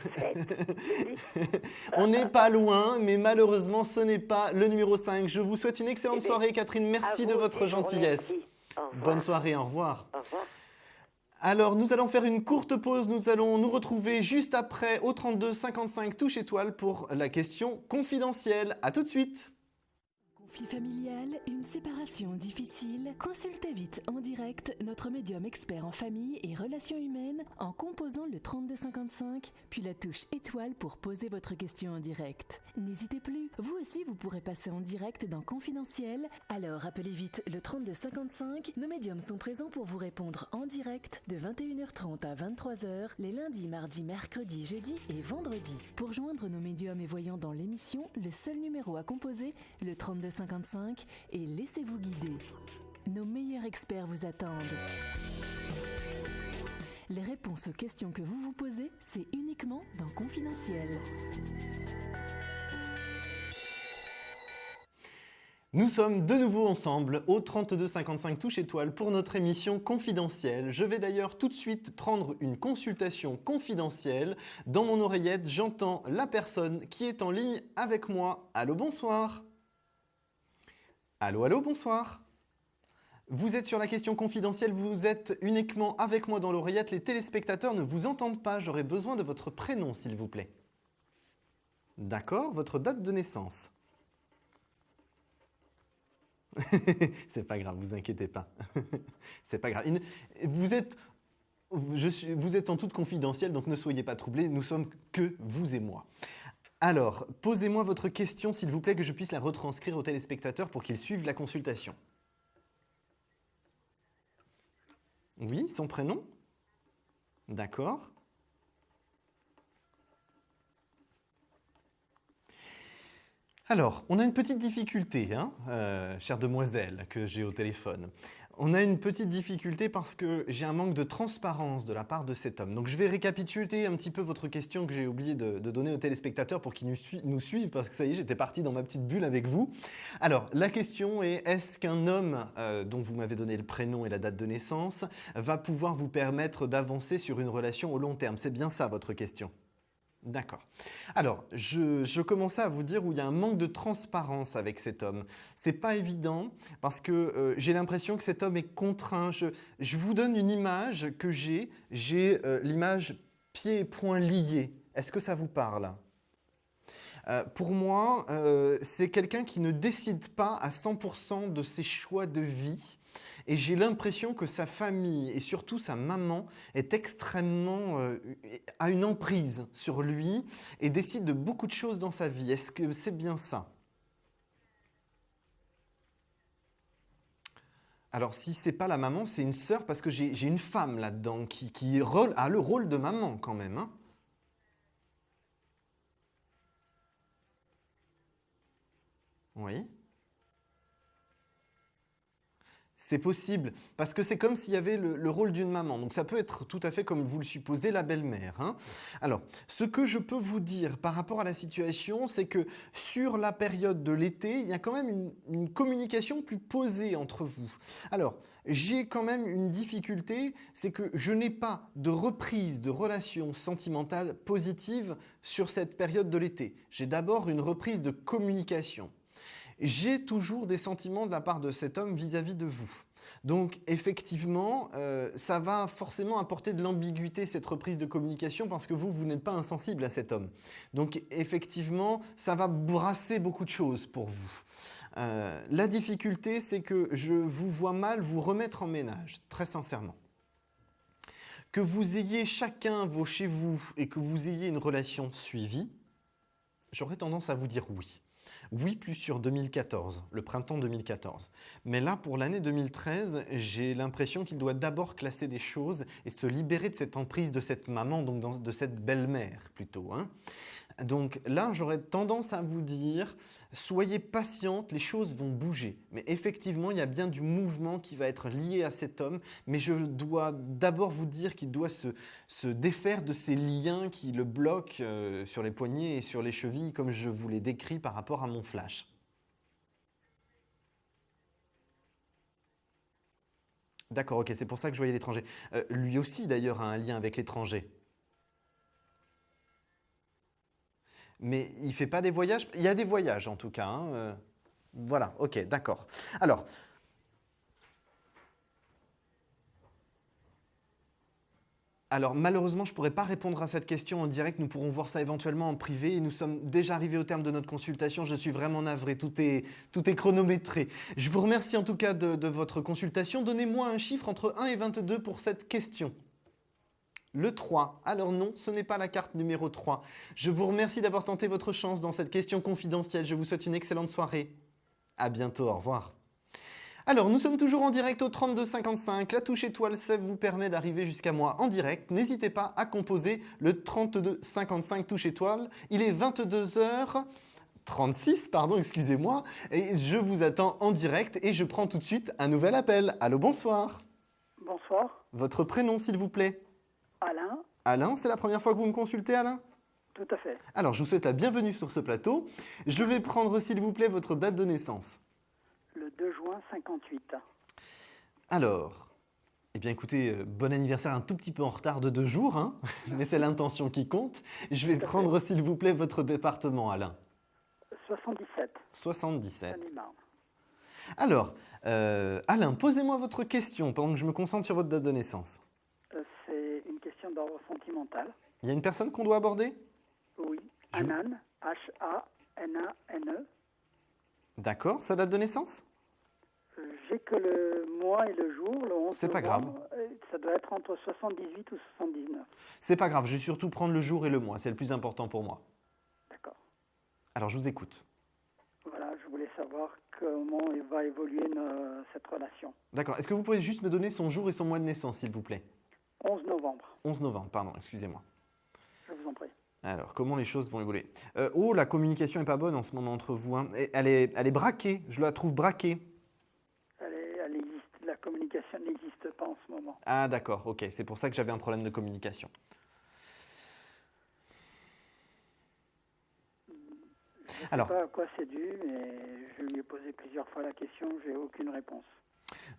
On n'est pas loin, mais malheureusement, ce n'est pas le numéro 5. Je vous souhaite une excellente soirée, Catherine. Merci de votre gentillesse. Bonne soirée, au revoir. Au revoir. Alors, nous allons faire une courte pause. Nous allons nous retrouver juste après au 32 55 touche étoile pour la question confidentielle. À tout de suite. Conflit familial, une séparation difficile? Consultez vite en direct notre médium expert en famille et relations humaines en composant le 3255, puis la touche étoile pour poser votre question en direct. N'hésitez plus, vous aussi vous pourrez passer en direct dans Confidentiel, alors appelez vite le 3255. Nos médiums sont présents pour vous répondre en direct de 21h30 à 23h les lundis, mardis, mercredis, jeudis et vendredis. Pour joindre nos médiums et voyants dans l'émission, le seul numéro à composer, le 3255, et laissez-vous guider. Nos meilleurs experts vous attendent. Les réponses aux questions que vous vous posez, c'est uniquement dans Confidentiel. Nous sommes de nouveau ensemble au 32 55 touche étoile pour notre émission confidentielle. Je vais d'ailleurs tout de suite prendre une consultation confidentielle. Dans mon oreillette, j'entends la personne qui est en ligne avec moi. Allô, bonsoir. Allô, bonsoir. Vous êtes sur la question confidentielle, vous êtes uniquement avec moi dans l'oreillette. Les téléspectateurs ne vous entendent pas. J'aurais besoin de votre prénom, s'il vous plaît. D'accord, votre date de naissance. C'est pas grave, vous inquiétez pas. C'est pas grave. Vous êtes en toute confidentielle, donc ne soyez pas troublés. Nous sommes que vous et moi. Alors, posez-moi votre question, s'il vous plaît, que je puisse la retranscrire aux téléspectateurs pour qu'ils suivent la consultation. Oui, son prénom? D'accord. Alors, on a une petite difficulté, chère demoiselle, que j'ai au téléphone. On a une petite difficulté parce que j'ai un manque de transparence de la part de cet homme. Donc je vais récapituler un petit peu votre question que j'ai oublié de donner aux téléspectateurs pour qu'ils nous suivent, parce que ça y est, j'étais parti dans ma petite bulle avec vous. Alors, la question est, est-ce qu'un homme dont vous m'avez donné le prénom et la date de naissance va pouvoir vous permettre d'avancer sur une relation au long terme? C'est bien ça votre question? D'accord. Alors, je commençais à vous dire où il y a un manque de transparence avec cet homme. C'est pas évident parce que j'ai l'impression que cet homme est contraint. Je vous donne une image que j'ai. J'ai l'image pieds et poings liés. Est-ce que ça vous parle? Pour moi, c'est quelqu'un qui ne décide pas à 100% de ses choix de vie. Et j'ai l'impression que sa famille et surtout sa maman est extrêmement a une emprise sur lui et décide de beaucoup de choses dans sa vie. Est-ce que c'est bien ça? Alors si c'est pas la maman, c'est une sœur parce que j'ai une femme là-dedans qui a le rôle de maman quand même. Hein. Oui. C'est possible, parce que c'est comme s'il y avait le rôle d'une maman. Donc ça peut être tout à fait comme vous le supposez, la belle-mère. Hein. Alors, ce que je peux vous dire par rapport à la situation, c'est que sur la période de l'été, il y a quand même une communication plus posée entre vous. Alors, j'ai quand même une difficulté, c'est que je n'ai pas de reprise de relations sentimentales positives sur cette période de l'été. J'ai d'abord une reprise de communication. J'ai toujours des sentiments de la part de cet homme vis-à-vis de vous. Donc effectivement, ça va forcément apporter de l'ambiguïté, cette reprise de communication, parce que vous n'êtes pas insensible à cet homme. Donc effectivement, ça va brasser beaucoup de choses pour vous. La difficulté, c'est que je vous vois mal vous remettre en ménage, très sincèrement. Que vous ayez chacun vos chez vous et que vous ayez une relation suivie, j'aurais tendance à vous dire oui. Oui, plus sur 2014, le printemps 2014. Mais là, pour l'année 2013, j'ai l'impression qu'il doit d'abord classer des choses et se libérer de cette emprise de cette maman, donc de cette belle-mère plutôt. Hein. Donc là, j'aurais tendance à vous dire, soyez patiente, les choses vont bouger. Mais effectivement, il y a bien du mouvement qui va être lié à cet homme. Mais je dois d'abord vous dire qu'il doit se défaire de ces liens qui le bloquent sur les poignets et sur les chevilles, comme je vous l'ai décrit par rapport à mon flash. D'accord, ok, c'est pour ça que je voyais l'étranger. Lui aussi, d'ailleurs, a un lien avec l'étranger. Mais il ne fait pas des voyages. Il y a des voyages en tout cas. Hein. Voilà, ok, d'accord. Alors, malheureusement, je ne pourrais pas répondre à cette question en direct. Nous pourrons voir ça éventuellement en privé. Et nous sommes déjà arrivés au terme de notre consultation. Je suis vraiment navré. Tout est chronométré. Je vous remercie en tout cas de votre consultation. Donnez-moi un chiffre entre 1 et 22 pour cette question. Le 3. Alors non, ce n'est pas la carte numéro 3. Je vous remercie d'avoir tenté votre chance dans cette question confidentielle. Je vous souhaite une excellente soirée. À bientôt, au revoir. Alors, nous sommes toujours en direct au 3255. La touche étoile 7 vous permet d'arriver jusqu'à moi en direct. N'hésitez pas à composer le 3255 touche étoile. Il est 22h36, excusez-moi. Et je vous attends en direct et je prends tout de suite un nouvel appel. Allô, bonsoir. Bonsoir. Votre prénom, s'il vous plaît. Alain. Alain, c'est la première fois que vous me consultez, Alain? Tout à fait. Alors, je vous souhaite la bienvenue sur ce plateau. Je vais prendre, s'il vous plaît, votre date de naissance. Le 2 juin 58. Alors, eh bien écoutez, bon anniversaire un tout petit peu en retard de 2 jours, hein, mais c'est l'intention qui compte. Je vais prendre, s'il vous plaît, votre département, Alain. 77. 77. Seine-et-Marne. Alors, Alain, posez-moi votre question pendant que je me concentre sur votre date de naissance. C'est une question d'ordre sentimental. Il y a une personne qu'on doit aborder? Oui. Hanan, H-A-N-A-N-E. D'accord, sa date de naissance? J'ai que le mois et le jour, le 11 C'est pas grave. novembre. Ça doit être entre 78 ou 79. C'est pas grave, je vais surtout prendre le jour et le mois, c'est le plus important pour moi. D'accord. Alors, je vous écoute. Voilà, je voulais savoir comment va évoluer cette relation. D'accord, est-ce que vous pouvez juste me donner son jour et son mois de naissance, s'il vous plaît? 11 novembre. 11 novembre, pardon, excusez-moi. Je vous en prie. Alors, comment les choses vont évoluer? La communication n'est pas bonne en ce moment entre vous. Hein. Elle est braquée, je la trouve braquée. Elle existe, la communication n'existe pas en ce moment. Ah d'accord, ok, c'est pour ça que j'avais un problème de communication. Je ne sais pas à quoi c'est dû, mais je lui ai posé plusieurs fois la question, je n'ai aucune réponse.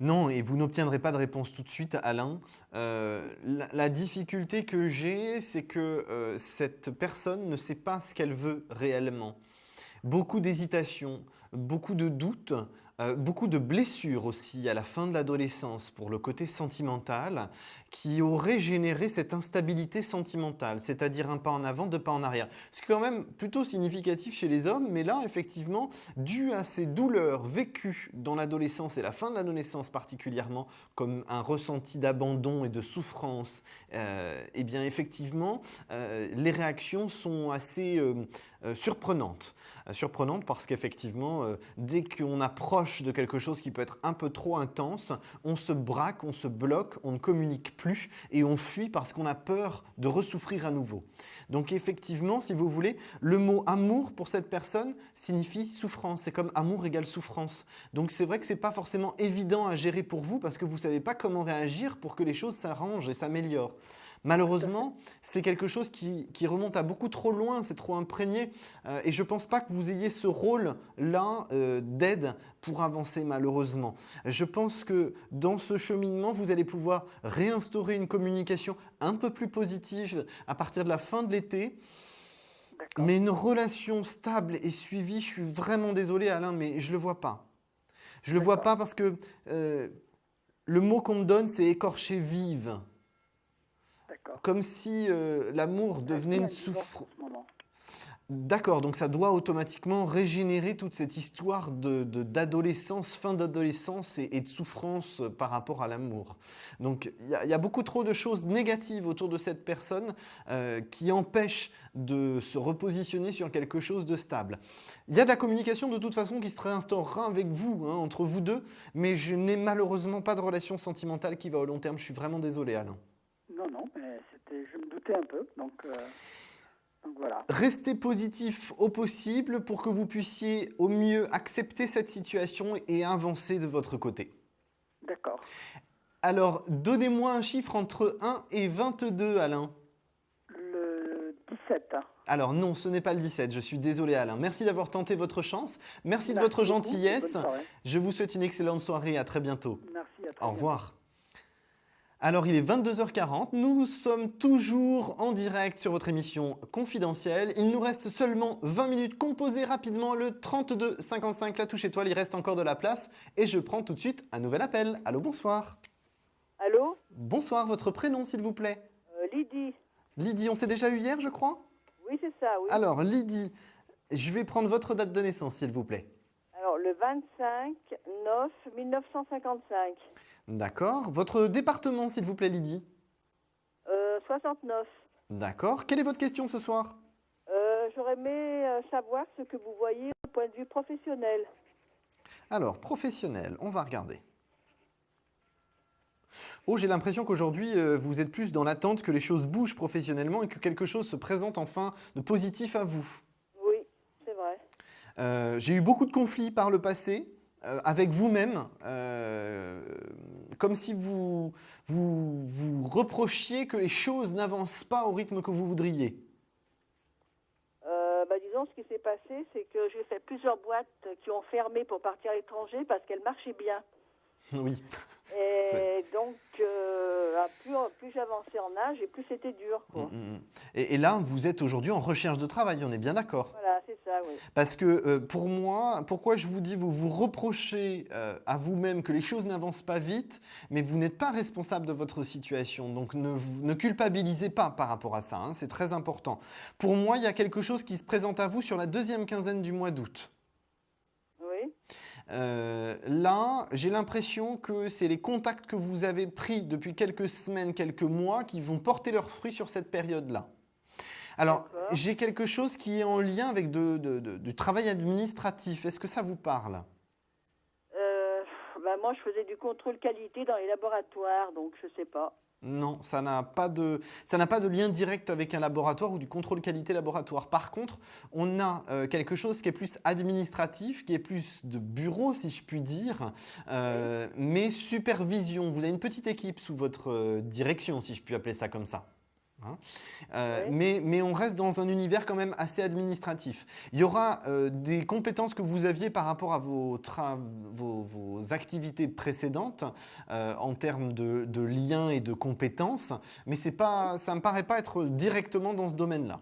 Non, et vous n'obtiendrez pas de réponse tout de suite, Alain. La difficulté que j'ai, c'est que cette personne ne sait pas ce qu'elle veut réellement. Beaucoup d'hésitation, beaucoup de doutes, beaucoup de blessures aussi à la fin de l'adolescence pour le côté sentimental qui aurait généré cette instabilité sentimentale, c'est-à-dire un pas en avant, 2 pas en arrière. C'est quand même plutôt significatif chez les hommes, mais là, effectivement, dû à ces douleurs vécues dans l'adolescence et la fin de l'adolescence particulièrement, comme un ressenti d'abandon et de souffrance, eh bien, effectivement, les réactions sont assez surprenantes. Surprenante parce qu'effectivement, dès qu'on approche de quelque chose qui peut être un peu trop intense, on se braque, on se bloque, on ne communique plus et on fuit parce qu'on a peur de ressouffrir à nouveau. Donc effectivement, si vous voulez, le mot amour pour cette personne signifie souffrance. C'est comme amour égale souffrance. Donc c'est vrai que ce n'est pas forcément évident à gérer pour vous parce que vous ne savez pas comment réagir pour que les choses s'arrangent et s'améliorent. Malheureusement, c'est quelque chose qui remonte à beaucoup trop loin, c'est trop imprégné et je ne pense pas que vous ayez ce rôle-là d'aide pour avancer malheureusement. Je pense que dans ce cheminement, vous allez pouvoir réinstaurer une communication un peu plus positive à partir de la fin de l'été. Mais une relation stable et suivie, je suis vraiment désolé Alain, mais je ne le vois pas. Je ne le vois pas parce que Le mot qu'on me donne, c'est écorcher vive. D'accord. Comme si l'amour devenait une souffrance. D'accord, donc ça doit automatiquement régénérer toute cette histoire d'adolescence, fin d'adolescence et de souffrance par rapport à l'amour. Donc il y a beaucoup trop de choses négatives autour de cette personne qui empêchent de se repositionner sur quelque chose de stable. Il y a de la communication de toute façon qui se réinstaurera avec vous, hein, entre vous deux, mais je n'ai malheureusement pas de relation sentimentale qui va au long terme. Je suis vraiment désolé, Alain. Non, mais je me doutais un peu, donc voilà. Restez positif au possible pour que vous puissiez au mieux accepter cette situation et avancer de votre côté. D'accord. Alors, donnez-moi un chiffre entre 1 et 22, Alain. Le 17. Alors non, ce n'est pas le 17, je suis désolé Alain. Merci d'avoir tenté votre chance. Merci de votre gentillesse. Je vous souhaite une excellente soirée, à très bientôt. Merci, à très bientôt. Au revoir. Alors, il est 22h40, nous sommes toujours en direct sur votre émission confidentielle. Il nous reste seulement 20 minutes. Composez rapidement le 32 55, la touche étoile, il reste encore de la place. Et je prends tout de suite un nouvel appel. Allô, bonsoir. Allô? Bonsoir, votre prénom s'il vous plaît? Lydie. Lydie, on s'est déjà eu hier, je crois? Oui, c'est ça, oui. Alors, Lydie, je vais prendre votre date de naissance s'il vous plaît. Alors, le 25/9/1955. D'accord. Votre département, s'il vous plaît, Lydie? 69. D'accord. Quelle est votre question ce soir? J'aurais aimé savoir ce que vous voyez au point de vue professionnel. Alors, professionnel, on va regarder. Oh, j'ai l'impression qu'aujourd'hui, vous êtes plus dans l'attente que les choses bougent professionnellement et que quelque chose se présente enfin de positif à vous. Oui, c'est vrai. J'ai eu beaucoup de conflits par le passé. Avec vous-même, comme si vous reprochiez que les choses n'avancent pas au rythme que vous voudriez. Disons, ce qui s'est passé, c'est que j'ai fait plusieurs boîtes qui ont fermé pour partir à l'étranger parce qu'elles marchaient bien. Oui. Et donc, plus j'avançais en âge et plus c'était dur, quoi. Et là, vous êtes aujourd'hui en recherche de travail, on est bien d'accord? Voilà, c'est ça, oui. Parce que pour moi, pourquoi je vous dis, vous reprochez à vous-même que les choses n'avancent pas vite, mais vous n'êtes pas responsable de votre situation. Donc ne culpabilisez pas par rapport à ça, hein, c'est très important. Pour moi, il y a quelque chose qui se présente à vous sur la deuxième quinzaine du mois d'août. Oui. Là, j'ai l'impression que c'est les contacts que vous avez pris depuis quelques semaines, quelques mois, qui vont porter leurs fruits sur cette période-là. Alors, j'ai quelque chose qui est en lien avec du travail administratif. Est-ce que ça vous parle? Moi, je faisais du contrôle qualité dans les laboratoires, donc je ne sais pas. Non, ça n'a pas de lien direct avec un laboratoire ou du contrôle qualité laboratoire. Par contre, on a quelque chose qui est plus administratif, qui est plus de bureau, si je puis dire, mais supervision. Vous avez une petite équipe sous votre direction, si je puis appeler ça comme ça. Hein, mais on reste dans un univers quand même assez administratif. Il y aura des compétences que vous aviez par rapport à vos activités précédentes en termes de liens et de compétences, mais ça ne me paraît pas être directement dans ce domaine-là.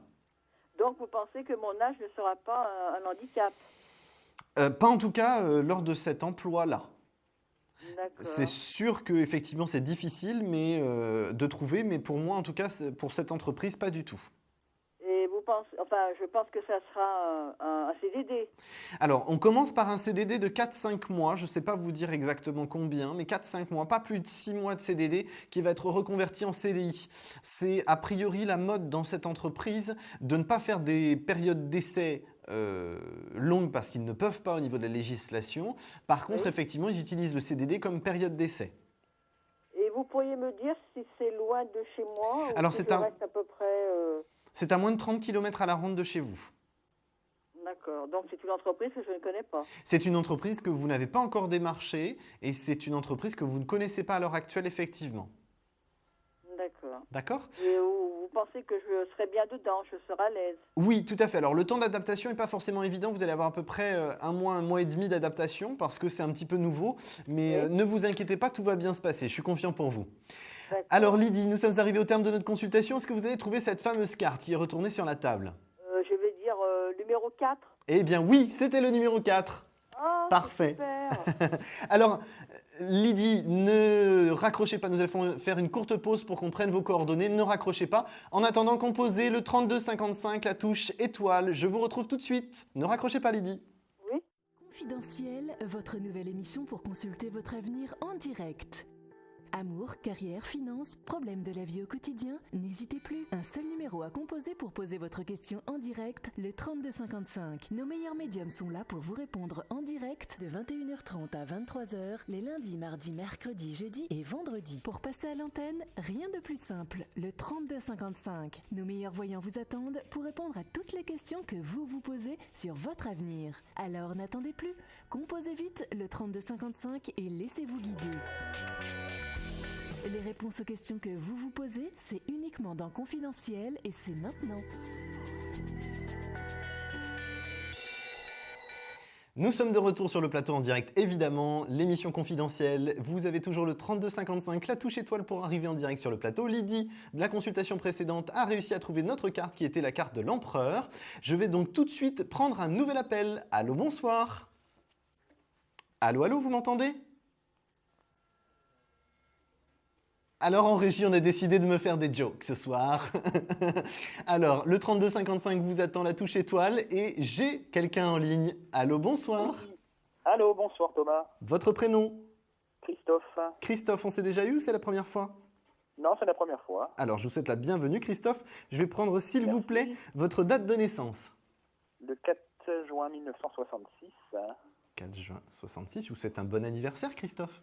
Donc vous pensez que mon âge ne sera pas un handicap? Pas en tout cas lors de cet emploi-là. D'accord. C'est sûr que effectivement c'est difficile de trouver, mais pour moi en tout cas pour cette entreprise pas du tout. Et vous pensez, je pense que ça sera un CDD. Alors on commence par un CDD de 4-5 mois, je ne sais pas vous dire exactement combien, mais 4-5 mois, pas plus de 6 mois de CDD qui va être reconverti en CDI. C'est a priori la mode dans cette entreprise de ne pas faire des périodes d'essai longues parce qu'ils ne peuvent pas au niveau de la législation. Par contre, effectivement, ils utilisent le CDD comme période d'essai. Et vous pourriez me dire si c'est loin de chez moi ou alors, si je reste à peu près... C'est à moins de 30 km à la ronde de chez vous. D'accord. Donc, c'est une entreprise que je ne connais pas. C'est une entreprise que vous n'avez pas encore démarchée et c'est une entreprise que vous ne connaissez pas à l'heure actuelle, effectivement. D'accord. D'accord. Et vous pensez que je serai bien dedans, je serai à l'aise? Oui, tout à fait. Alors, le temps d'adaptation n'est pas forcément évident. Vous allez avoir à peu près un mois et demi d'adaptation parce que c'est un petit peu nouveau. Mais ne vous inquiétez pas, tout va bien se passer. Je suis confiant pour vous. Alors, Lydie, nous sommes arrivés au terme de notre consultation. Est-ce que vous avez trouvé cette fameuse carte qui est retournée sur la table? Je vais dire numéro 4. Eh bien, oui, c'était le numéro 4. Oh, parfait. Super. Alors, Lydie, ne raccrochez pas, nous allons faire une courte pause pour qu'on prenne vos coordonnées, ne raccrochez pas. En attendant, composez le 3255, la touche étoile. Je vous retrouve tout de suite. Ne raccrochez pas, Lydie. Confidentiel, votre nouvelle émission pour consulter votre avenir en direct. Amour, carrière, finances, problèmes de la vie au quotidien, n'hésitez plus. Un seul numéro à composer pour poser votre question en direct, le 3255. Nos meilleurs médiums sont là pour vous répondre en direct de 21h30 à 23h, les lundis, mardis, mercredis, jeudis et vendredis. Pour passer à l'antenne, rien de plus simple, le 3255. Nos meilleurs voyants vous attendent pour répondre à toutes les questions que vous vous posez sur votre avenir. Alors n'attendez plus, composez vite le 3255 et laissez-vous guider. Les réponses aux questions que vous vous posez, c'est uniquement dans Confidentiel et c'est maintenant. Nous sommes de retour sur le plateau en direct, évidemment, l'émission Confidentielle. Vous avez toujours le 3255, la touche étoile pour arriver en direct sur le plateau. Lydie, de la consultation précédente, a réussi à trouver notre carte qui était la carte de l'empereur. Je vais donc tout de suite prendre un nouvel appel. Allô, bonsoir. Allô, allô, vous m'entendez ? Alors en régie, on a décidé de me faire des jokes ce soir. Alors, le 3255 vous attend, la touche étoile, et j'ai quelqu'un en ligne. Allô, bonsoir. Oui. Allô, bonsoir Thomas. Votre prénom ? Christophe. Christophe, on s'est déjà eu ou c'est la première fois ? Non, c'est la première fois. Alors, je vous souhaite la bienvenue, Christophe. Je vais prendre, s'il vous plaît, votre date de naissance. Le 4 juin 1966. 4 juin 66, je vous souhaite un bon anniversaire, Christophe.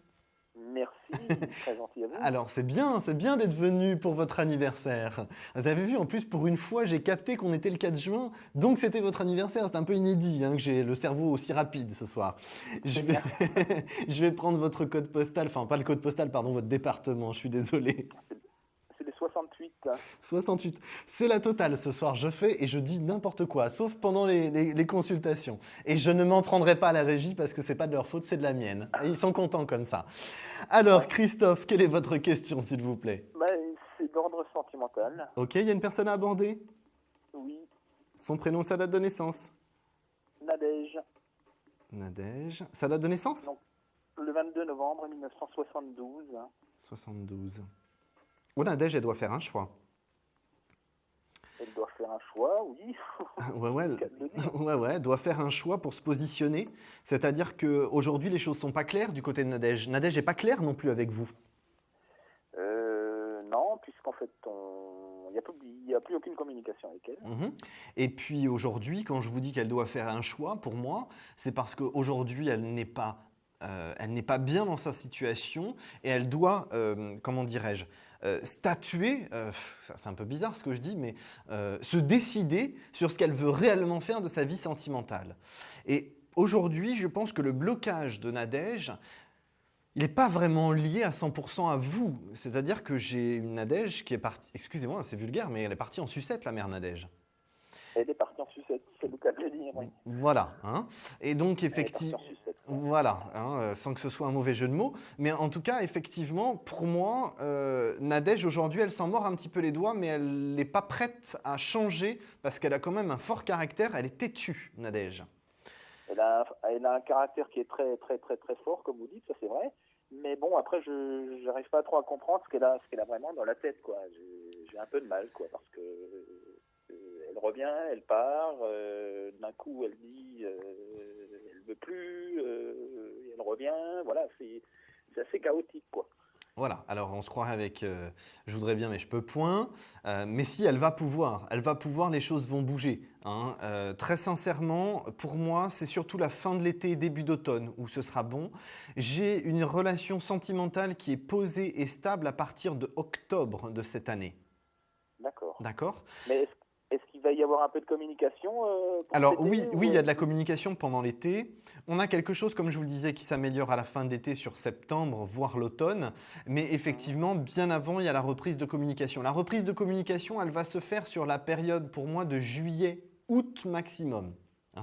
Merci, très gentil à vous. Alors c'est bien d'être venu pour votre anniversaire. Vous avez vu, en plus, pour une fois, j'ai capté qu'on était le 4 juin, donc c'était votre anniversaire. C'est un peu inédit que j'ai le cerveau aussi rapide ce soir. Je vais prendre votre code postal, enfin pas le code postal, pardon, votre département, je suis désolé. C'est le 68. 68, c'est la totale ce soir, je fais et je dis n'importe quoi, sauf pendant les consultations. Et je ne m'en prendrai pas à la régie parce que c'est pas de leur faute, c'est de la mienne. Et ils sont contents comme ça. Alors Christophe, quelle est votre question s'il vous plaît ? C'est d'ordre sentimental. Ok, il y a une personne à aborder ? Oui. Son prénom, sa date de naissance ? Nadège. Nadège. Sa date de naissance ? Donc, le 22 novembre 1972. 72. Oh, Nadège, elle doit faire un choix. Elle doit faire un choix, oui. Ouais, elle doit faire un choix pour se positionner. C'est-à-dire qu'aujourd'hui, les choses ne sont pas claires du côté de Nadège. Nadège n'est pas claire non plus avec vous. Non, puisqu'en fait, il n'y a plus aucune communication avec elle. Et puis aujourd'hui, quand je vous dis qu'elle doit faire un choix, pour moi, c'est parce qu'aujourd'hui, elle n'est pas bien dans sa situation et elle doit, comment dirais-je, statuer, c'est un peu bizarre ce que je dis, mais se décider sur ce qu'elle veut réellement faire de sa vie sentimentale. Et aujourd'hui, je pense que le blocage de Nadège, il n'est pas vraiment lié à 100% à vous. C'est-à-dire que j'ai une Nadège qui est partie, excusez-moi, c'est vulgaire, mais elle est partie en sucette, la mère Nadège. Elle est partie en sucette, c'est le cas de le dire, oui. Voilà. Et donc, effectivement, voilà, sans que ce soit un mauvais jeu de mots. Mais en tout cas, effectivement, pour moi, Nadège, aujourd'hui, elle s'en mord un petit peu les doigts, mais elle n'est pas prête à changer parce qu'elle a quand même un fort caractère. Elle est têtue, Nadège. Elle a un caractère qui est très, très, très, très fort, comme vous dites, ça c'est vrai. Mais bon, après, je n'arrive pas trop à comprendre ce qu'elle a vraiment dans la tête, quoi. J'ai un peu de mal, quoi, parce que elle revient, elle part, d'un coup elle dit elle veut plus, elle revient, voilà, c'est assez chaotique, quoi. Voilà, alors on se croirait avec je voudrais bien mais je peux point, mais si elle va pouvoir, les choses vont bouger. Très sincèrement, pour moi, c'est surtout la fin de l'été et début d'automne où ce sera bon. J'ai une relation sentimentale qui est posée et stable à partir de octobre de cette année. D'accord. D'accord. Mais est-ce qu'il va y avoir un peu de communication Alors oui, il y a de la communication pendant l'été. On a quelque chose, comme je vous le disais, qui s'améliore à la fin de l'été sur septembre, voire l'automne. Mais effectivement, bien avant, il y a la reprise de communication. La reprise de communication, elle va se faire sur la période, pour moi, de juillet, août maximum.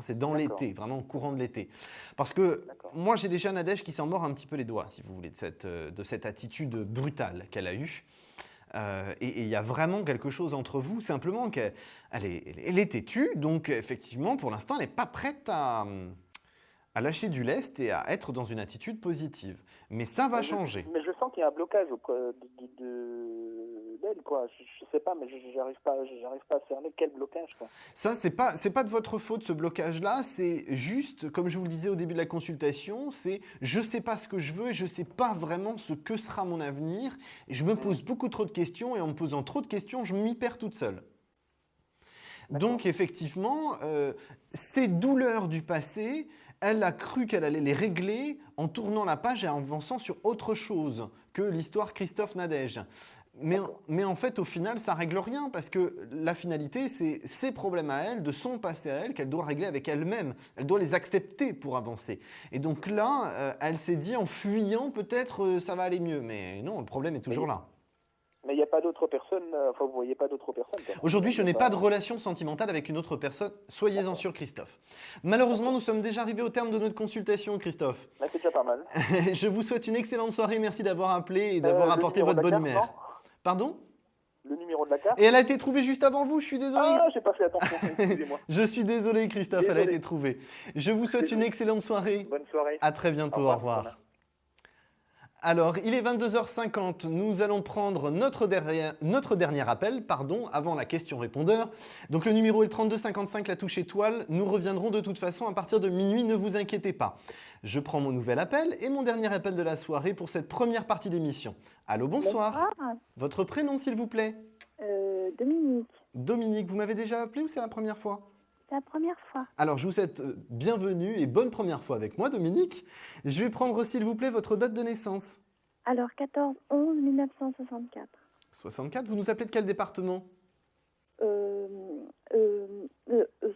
C'est dans l'été, vraiment au courant de l'été. Parce que moi, j'ai déjà Nadège qui s'en mord un petit peu les doigts, si vous voulez, de cette attitude brutale qu'elle a eue. Et il y a vraiment quelque chose entre vous, simplement qu'elle est têtue, donc effectivement, pour l'instant, elle n'est pas prête à à lâcher du lest et à être dans une attitude positive. Mais ça va changer. Mais je sens qu'il y a un blocage auprès d'elle, quoi. Je sais pas, mais j'arrive pas à cerner quel blocage, quoi. Ça, c'est pas de votre faute, ce blocage-là. C'est juste, comme je vous le disais au début de la consultation, c'est je sais pas ce que je veux et je sais pas vraiment ce que sera mon avenir. Et je me pose beaucoup trop de questions et en me posant trop de questions, je m'y perds toute seule. Donc, effectivement, ces douleurs du passé, elle a cru qu'elle allait les régler en tournant la page et en avançant sur autre chose que l'histoire Christophe-Nadège. Mais en fait, au final, ça ne règle rien parce que la finalité, c'est ses problèmes à elle, de son passé à elle, qu'elle doit régler avec elle-même. Elle doit les accepter pour avancer. Et donc là, elle s'est dit, en fuyant, peut-être ça va aller mieux. Mais non, le problème est toujours là. Mais il n'y a pas d'autres personnes, enfin vous voyez pas d'autres personnes. Aujourd'hui, je n'ai pas de relation sentimentale avec une autre personne, soyez-en sûr Christophe. Malheureusement, nous sommes déjà arrivés au terme de notre consultation, Christophe. C'est déjà pas mal. Je vous souhaite une excellente soirée, merci d'avoir appelé et d'avoir apporté votre bonne humeur. Pardon ? Le numéro de la carte. Et elle a été trouvée juste avant vous, je suis désolé. Ah, j'ai pas fait attention, excusez-moi. Je suis désolé Christophe, désolé. Elle a été trouvée. Je vous souhaite une excellente soirée. Bonne soirée. À très bientôt, au revoir. Alors, il est 22h50, nous allons prendre notre dernier appel, avant la question répondeur. Donc le numéro est le 3255, la touche étoile. Nous reviendrons de toute façon à partir de minuit, ne vous inquiétez pas. Je prends mon nouvel appel et mon dernier appel de la soirée pour cette première partie d'émission. Allô, bonsoir. Bonsoir. Votre prénom, s'il vous plaît ? Dominique. Dominique, vous m'avez déjà appelé ou c'est la première fois ? C'est la première fois. Alors, je vous souhaite bienvenue et bonne première fois avec moi, Dominique. Je vais prendre, s'il vous plaît, votre date de naissance. Alors, 14-11-1964. 64, vous nous appelez de quel département ?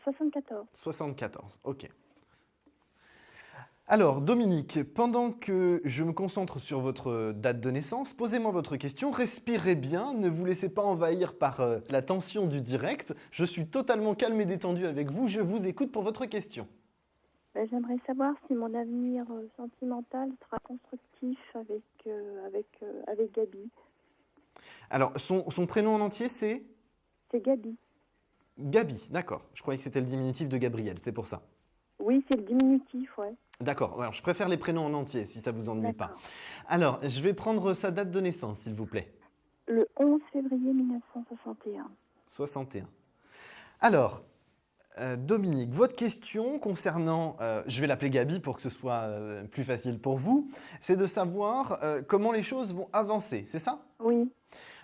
74. 74, ok. Alors, Dominique, pendant que je me concentre sur votre date de naissance, posez-moi votre question, respirez bien, ne vous laissez pas envahir par la tension du direct. Je suis totalement calme et détendu avec vous, je vous écoute pour votre question. J'aimerais savoir si mon avenir sentimental sera constructif avec Gabi. Alors, son prénom en entier, c'est ? C'est Gabi. Gabi, d'accord. Je croyais que c'était le diminutif de Gabriel, c'est pour ça. Oui, c'est le diminutif, ouais. D'accord. Alors, je préfère les prénoms en entier, si ça ne vous ennuie pas. Alors, je vais prendre sa date de naissance, s'il vous plaît. Le 11 février 1961. 61. Alors, Dominique, votre question concernant, je vais l'appeler Gabi pour que ce soit plus facile pour vous, c'est de savoir comment les choses vont avancer, c'est ça ? Oui.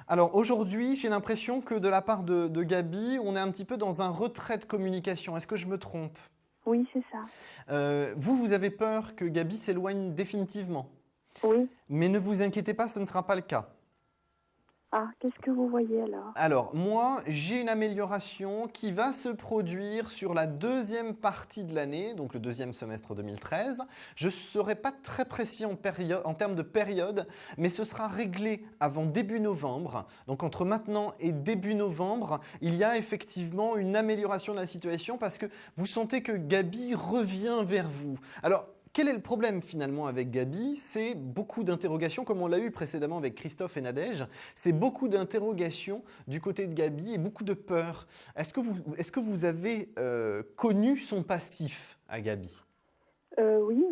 Alors aujourd'hui, j'ai l'impression que de la part de Gabi, on est un petit peu dans un retrait de communication. Est-ce que je me trompe ? Oui, c'est ça. Vous avez peur que Gabi s'éloigne définitivement ? Oui. Mais ne vous inquiétez pas, ce ne sera pas le cas. Ah, qu'est-ce que vous voyez alors ? Alors, moi, j'ai une amélioration qui va se produire sur la deuxième partie de l'année, donc le deuxième semestre 2013. Je ne serai pas très précis en termes de période, mais ce sera réglé avant début novembre. Donc, entre maintenant et début novembre, il y a effectivement une amélioration de la situation parce que vous sentez que Gabi revient vers vous. Alors, quel est le problème finalement avec Gabi ? C'est beaucoup d'interrogations, comme on l'a eu précédemment avec Christophe et Nadège. C'est beaucoup d'interrogations du côté de Gabi et beaucoup de peur. Est-ce que vous avez connu son passif à Gabi ? Oui.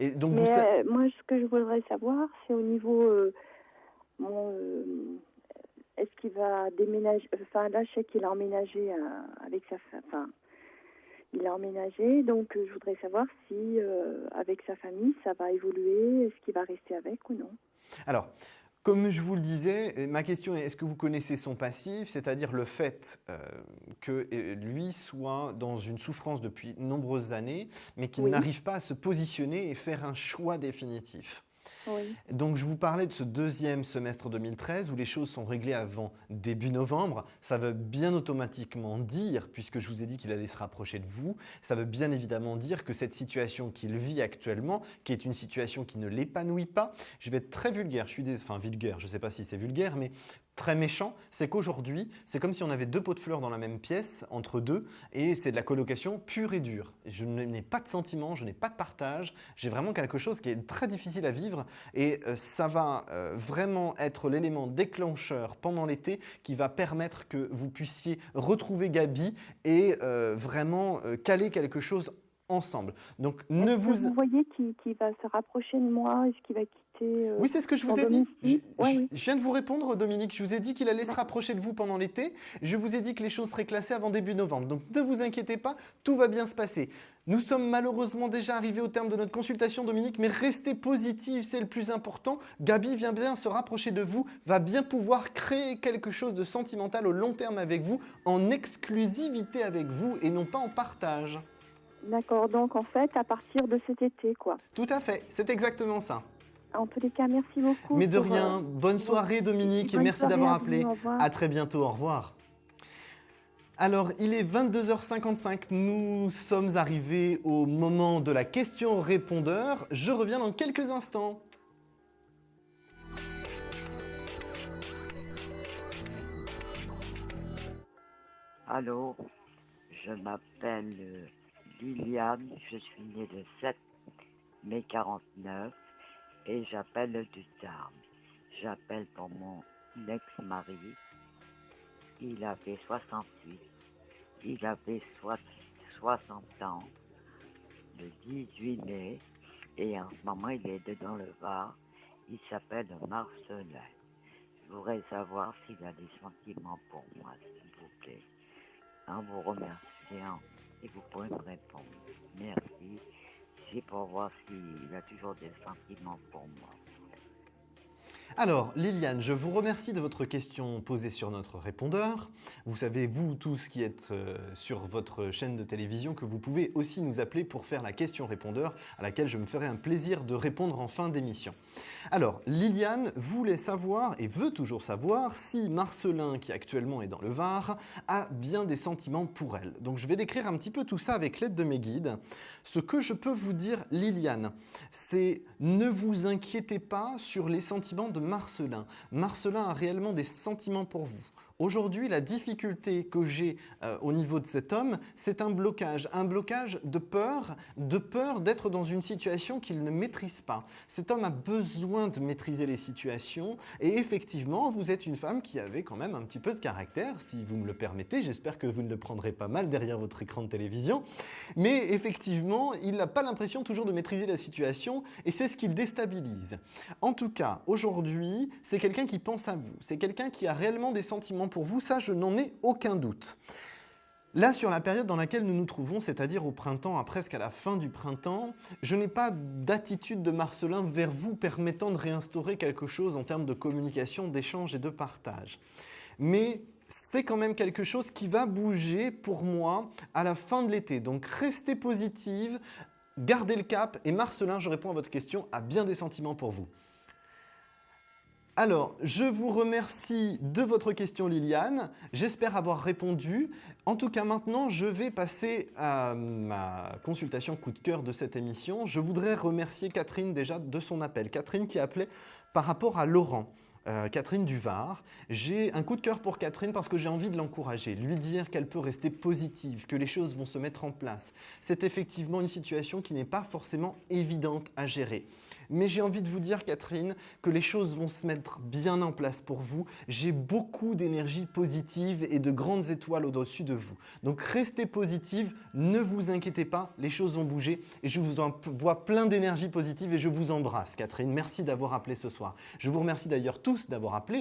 Et donc moi, ce que je voudrais savoir, c'est au niveau... est-ce qu'il va déménager... Enfin, là, je sais qu'il a emménagé avec sa femme... Enfin, il a emménagé, donc je voudrais savoir si, avec sa famille, ça va évoluer, est-ce qu'il va rester avec ou non ? Alors, comme je vous le disais, ma question est, est-ce que vous connaissez son passif ? C'est-à-dire le fait que lui soit dans une souffrance depuis de nombreuses années, mais qu'il n'arrive pas à se positionner et faire un choix définitif. Oui. Donc, je vous parlais de ce deuxième semestre 2013 où les choses sont réglées avant début novembre. Ça veut bien automatiquement dire, puisque je vous ai dit qu'il allait se rapprocher de vous, ça veut bien évidemment dire que cette situation qu'il vit actuellement, qui est une situation qui ne l'épanouit pas, je vais être très vulgaire, vulgaire, je ne sais pas si c'est vulgaire, mais très méchant, c'est qu'aujourd'hui, c'est comme si on avait deux pots de fleurs dans la même pièce, entre deux, et c'est de la colocation pure et dure. Je n'ai pas de sentiments, je n'ai pas de partage, j'ai vraiment quelque chose qui est très difficile à vivre, et ça va vraiment être l'élément déclencheur pendant l'été qui va permettre que vous puissiez retrouver Gabi et vraiment caler quelque chose ensemble. Donc, Vous voyez qui va se rapprocher de moi? Est-ce qu'il va quitter Oui, c'est ce que je vous ai dit. Oui. Je viens de vous répondre, Dominique. Je vous ai dit qu'il allait se rapprocher de vous pendant l'été. Je vous ai dit que les choses seraient classées avant début novembre. Donc, ne vous inquiétez pas, tout va bien se passer. Nous sommes malheureusement déjà arrivés au terme de notre consultation, Dominique, mais restez positive, c'est le plus important. Gabi vient bien se rapprocher de vous, va bien pouvoir créer quelque chose de sentimental au long terme avec vous, en exclusivité avec vous et non pas en partage. D'accord, donc en fait, à partir de cet été, quoi. Tout à fait, c'est exactement ça. En tous les cas, merci beaucoup. Mais de rien, bonne soirée Dominique et merci d'avoir appelé. À très bientôt, au revoir. Alors, il est 22h55, nous sommes arrivés au moment de la question-répondeur. Je reviens dans quelques instants. Allô, je m'appelle Liliane, je suis née le 7 mai 49 et j'appelle du Tarn. J'appelle pour mon ex-mari. Il avait 68. Il avait 60 ans le 18 mai et en ce moment il est dans le Var. Il s'appelle Marcelin. Je voudrais savoir s'il a des sentiments pour moi, s'il vous plaît. En vous remerciant et vous pourrez me répondre. Merci. C'est pour voir s'il a toujours des sentiments pour moi. Alors, Liliane, je vous remercie de votre question posée sur notre répondeur. Vous savez, vous tous qui êtes sur votre chaîne de télévision, que vous pouvez aussi nous appeler pour faire la question-répondeur à laquelle je me ferai un plaisir de répondre en fin d'émission. Alors, Liliane voulait savoir et veut toujours savoir si Marcelin, qui actuellement est dans le Var, a bien des sentiments pour elle. Donc, je vais décrire un petit peu tout ça avec l'aide de mes guides. Ce que je peux vous dire, Liliane, c'est ne vous inquiétez pas sur les sentiments de Marcelin. Marcelin a réellement des sentiments pour vous. Aujourd'hui, la difficulté que j'ai au niveau de cet homme, c'est un blocage de peur d'être dans une situation qu'il ne maîtrise pas. Cet homme a besoin de maîtriser les situations et effectivement, vous êtes une femme qui avait quand même un petit peu de caractère, si vous me le permettez. J'espère que vous ne le prendrez pas mal derrière votre écran de télévision. Mais effectivement, il n'a pas l'impression toujours de maîtriser la situation et c'est ce qui le déstabilise. En tout cas, aujourd'hui, c'est quelqu'un qui pense à vous. C'est quelqu'un qui a réellement des sentiments pour vous, ça je n'en ai aucun doute. Là, sur la période dans laquelle nous nous trouvons, c'est-à-dire au printemps, presque à la fin du printemps, je n'ai pas d'attitude de Marcelin vers vous permettant de réinstaurer quelque chose en termes de communication, d'échange et de partage. Mais c'est quand même quelque chose qui va bouger pour moi à la fin de l'été. Donc restez positive, gardez le cap et Marcelin, je réponds à votre question, a bien des sentiments pour vous. Alors, je vous remercie de votre question, Liliane. J'espère avoir répondu. En tout cas, maintenant, je vais passer à ma consultation coup de cœur de cette émission. Je voudrais remercier Catherine déjà de son appel. Catherine qui appelait par rapport à Laurent. Catherine du Var. J'ai un coup de cœur pour Catherine parce que j'ai envie de l'encourager, lui dire qu'elle peut rester positive, que les choses vont se mettre en place. C'est effectivement une situation qui n'est pas forcément évidente à gérer. Mais j'ai envie de vous dire, Catherine, que les choses vont se mettre bien en place pour vous. J'ai beaucoup d'énergie positive et de grandes étoiles au-dessus de vous. Donc restez positive, ne vous inquiétez pas, les choses vont bouger et je vous envoie plein d'énergie positive et je vous embrasse, Catherine. Merci d'avoir appelé ce soir. Je vous remercie d'ailleurs tous d'avoir appelé.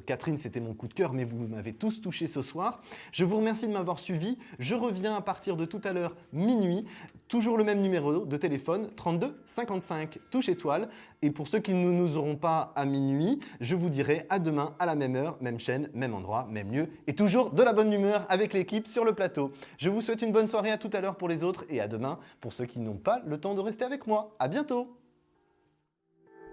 Catherine, c'était mon coup de cœur, mais vous m'avez tous touché ce soir. Je vous remercie de m'avoir suivi. Je reviens à partir de tout à l'heure, minuit. Toujours le même numéro de téléphone, 32 55, touche étoile. Et pour ceux qui ne nous auront pas à minuit, je vous dirai à demain à la même heure, même chaîne, même endroit, même lieu. Et toujours de la bonne humeur avec l'équipe sur le plateau. Je vous souhaite une bonne soirée, à tout à l'heure pour les autres et à demain pour ceux qui n'ont pas le temps de rester avec moi. À bientôt.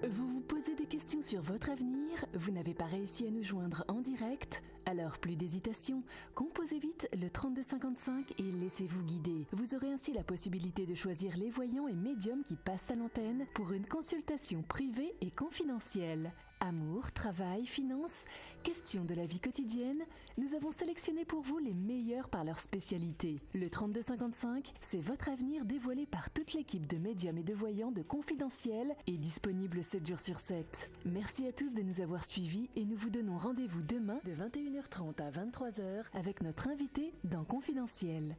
Vous vous posez des questions sur votre avenir? Vous n'avez pas réussi à nous joindre en direct? Alors plus d'hésitation, composez vite le 3255 et laissez-vous guider. Vous aurez ainsi la possibilité de choisir les voyants et médiums qui passent à l'antenne pour une consultation privée et confidentielle. Amour, travail, finances, questions de la vie quotidienne, nous avons sélectionné pour vous les meilleurs par leur spécialité. Le 3255, c'est votre avenir dévoilé par toute l'équipe de médiums et de voyants de Confidentiel et disponible 7 jours sur 7. Merci à tous de nous avoir suivis et nous vous donnons rendez-vous demain de 21h30 à 23h avec notre invité dans Confidentiel.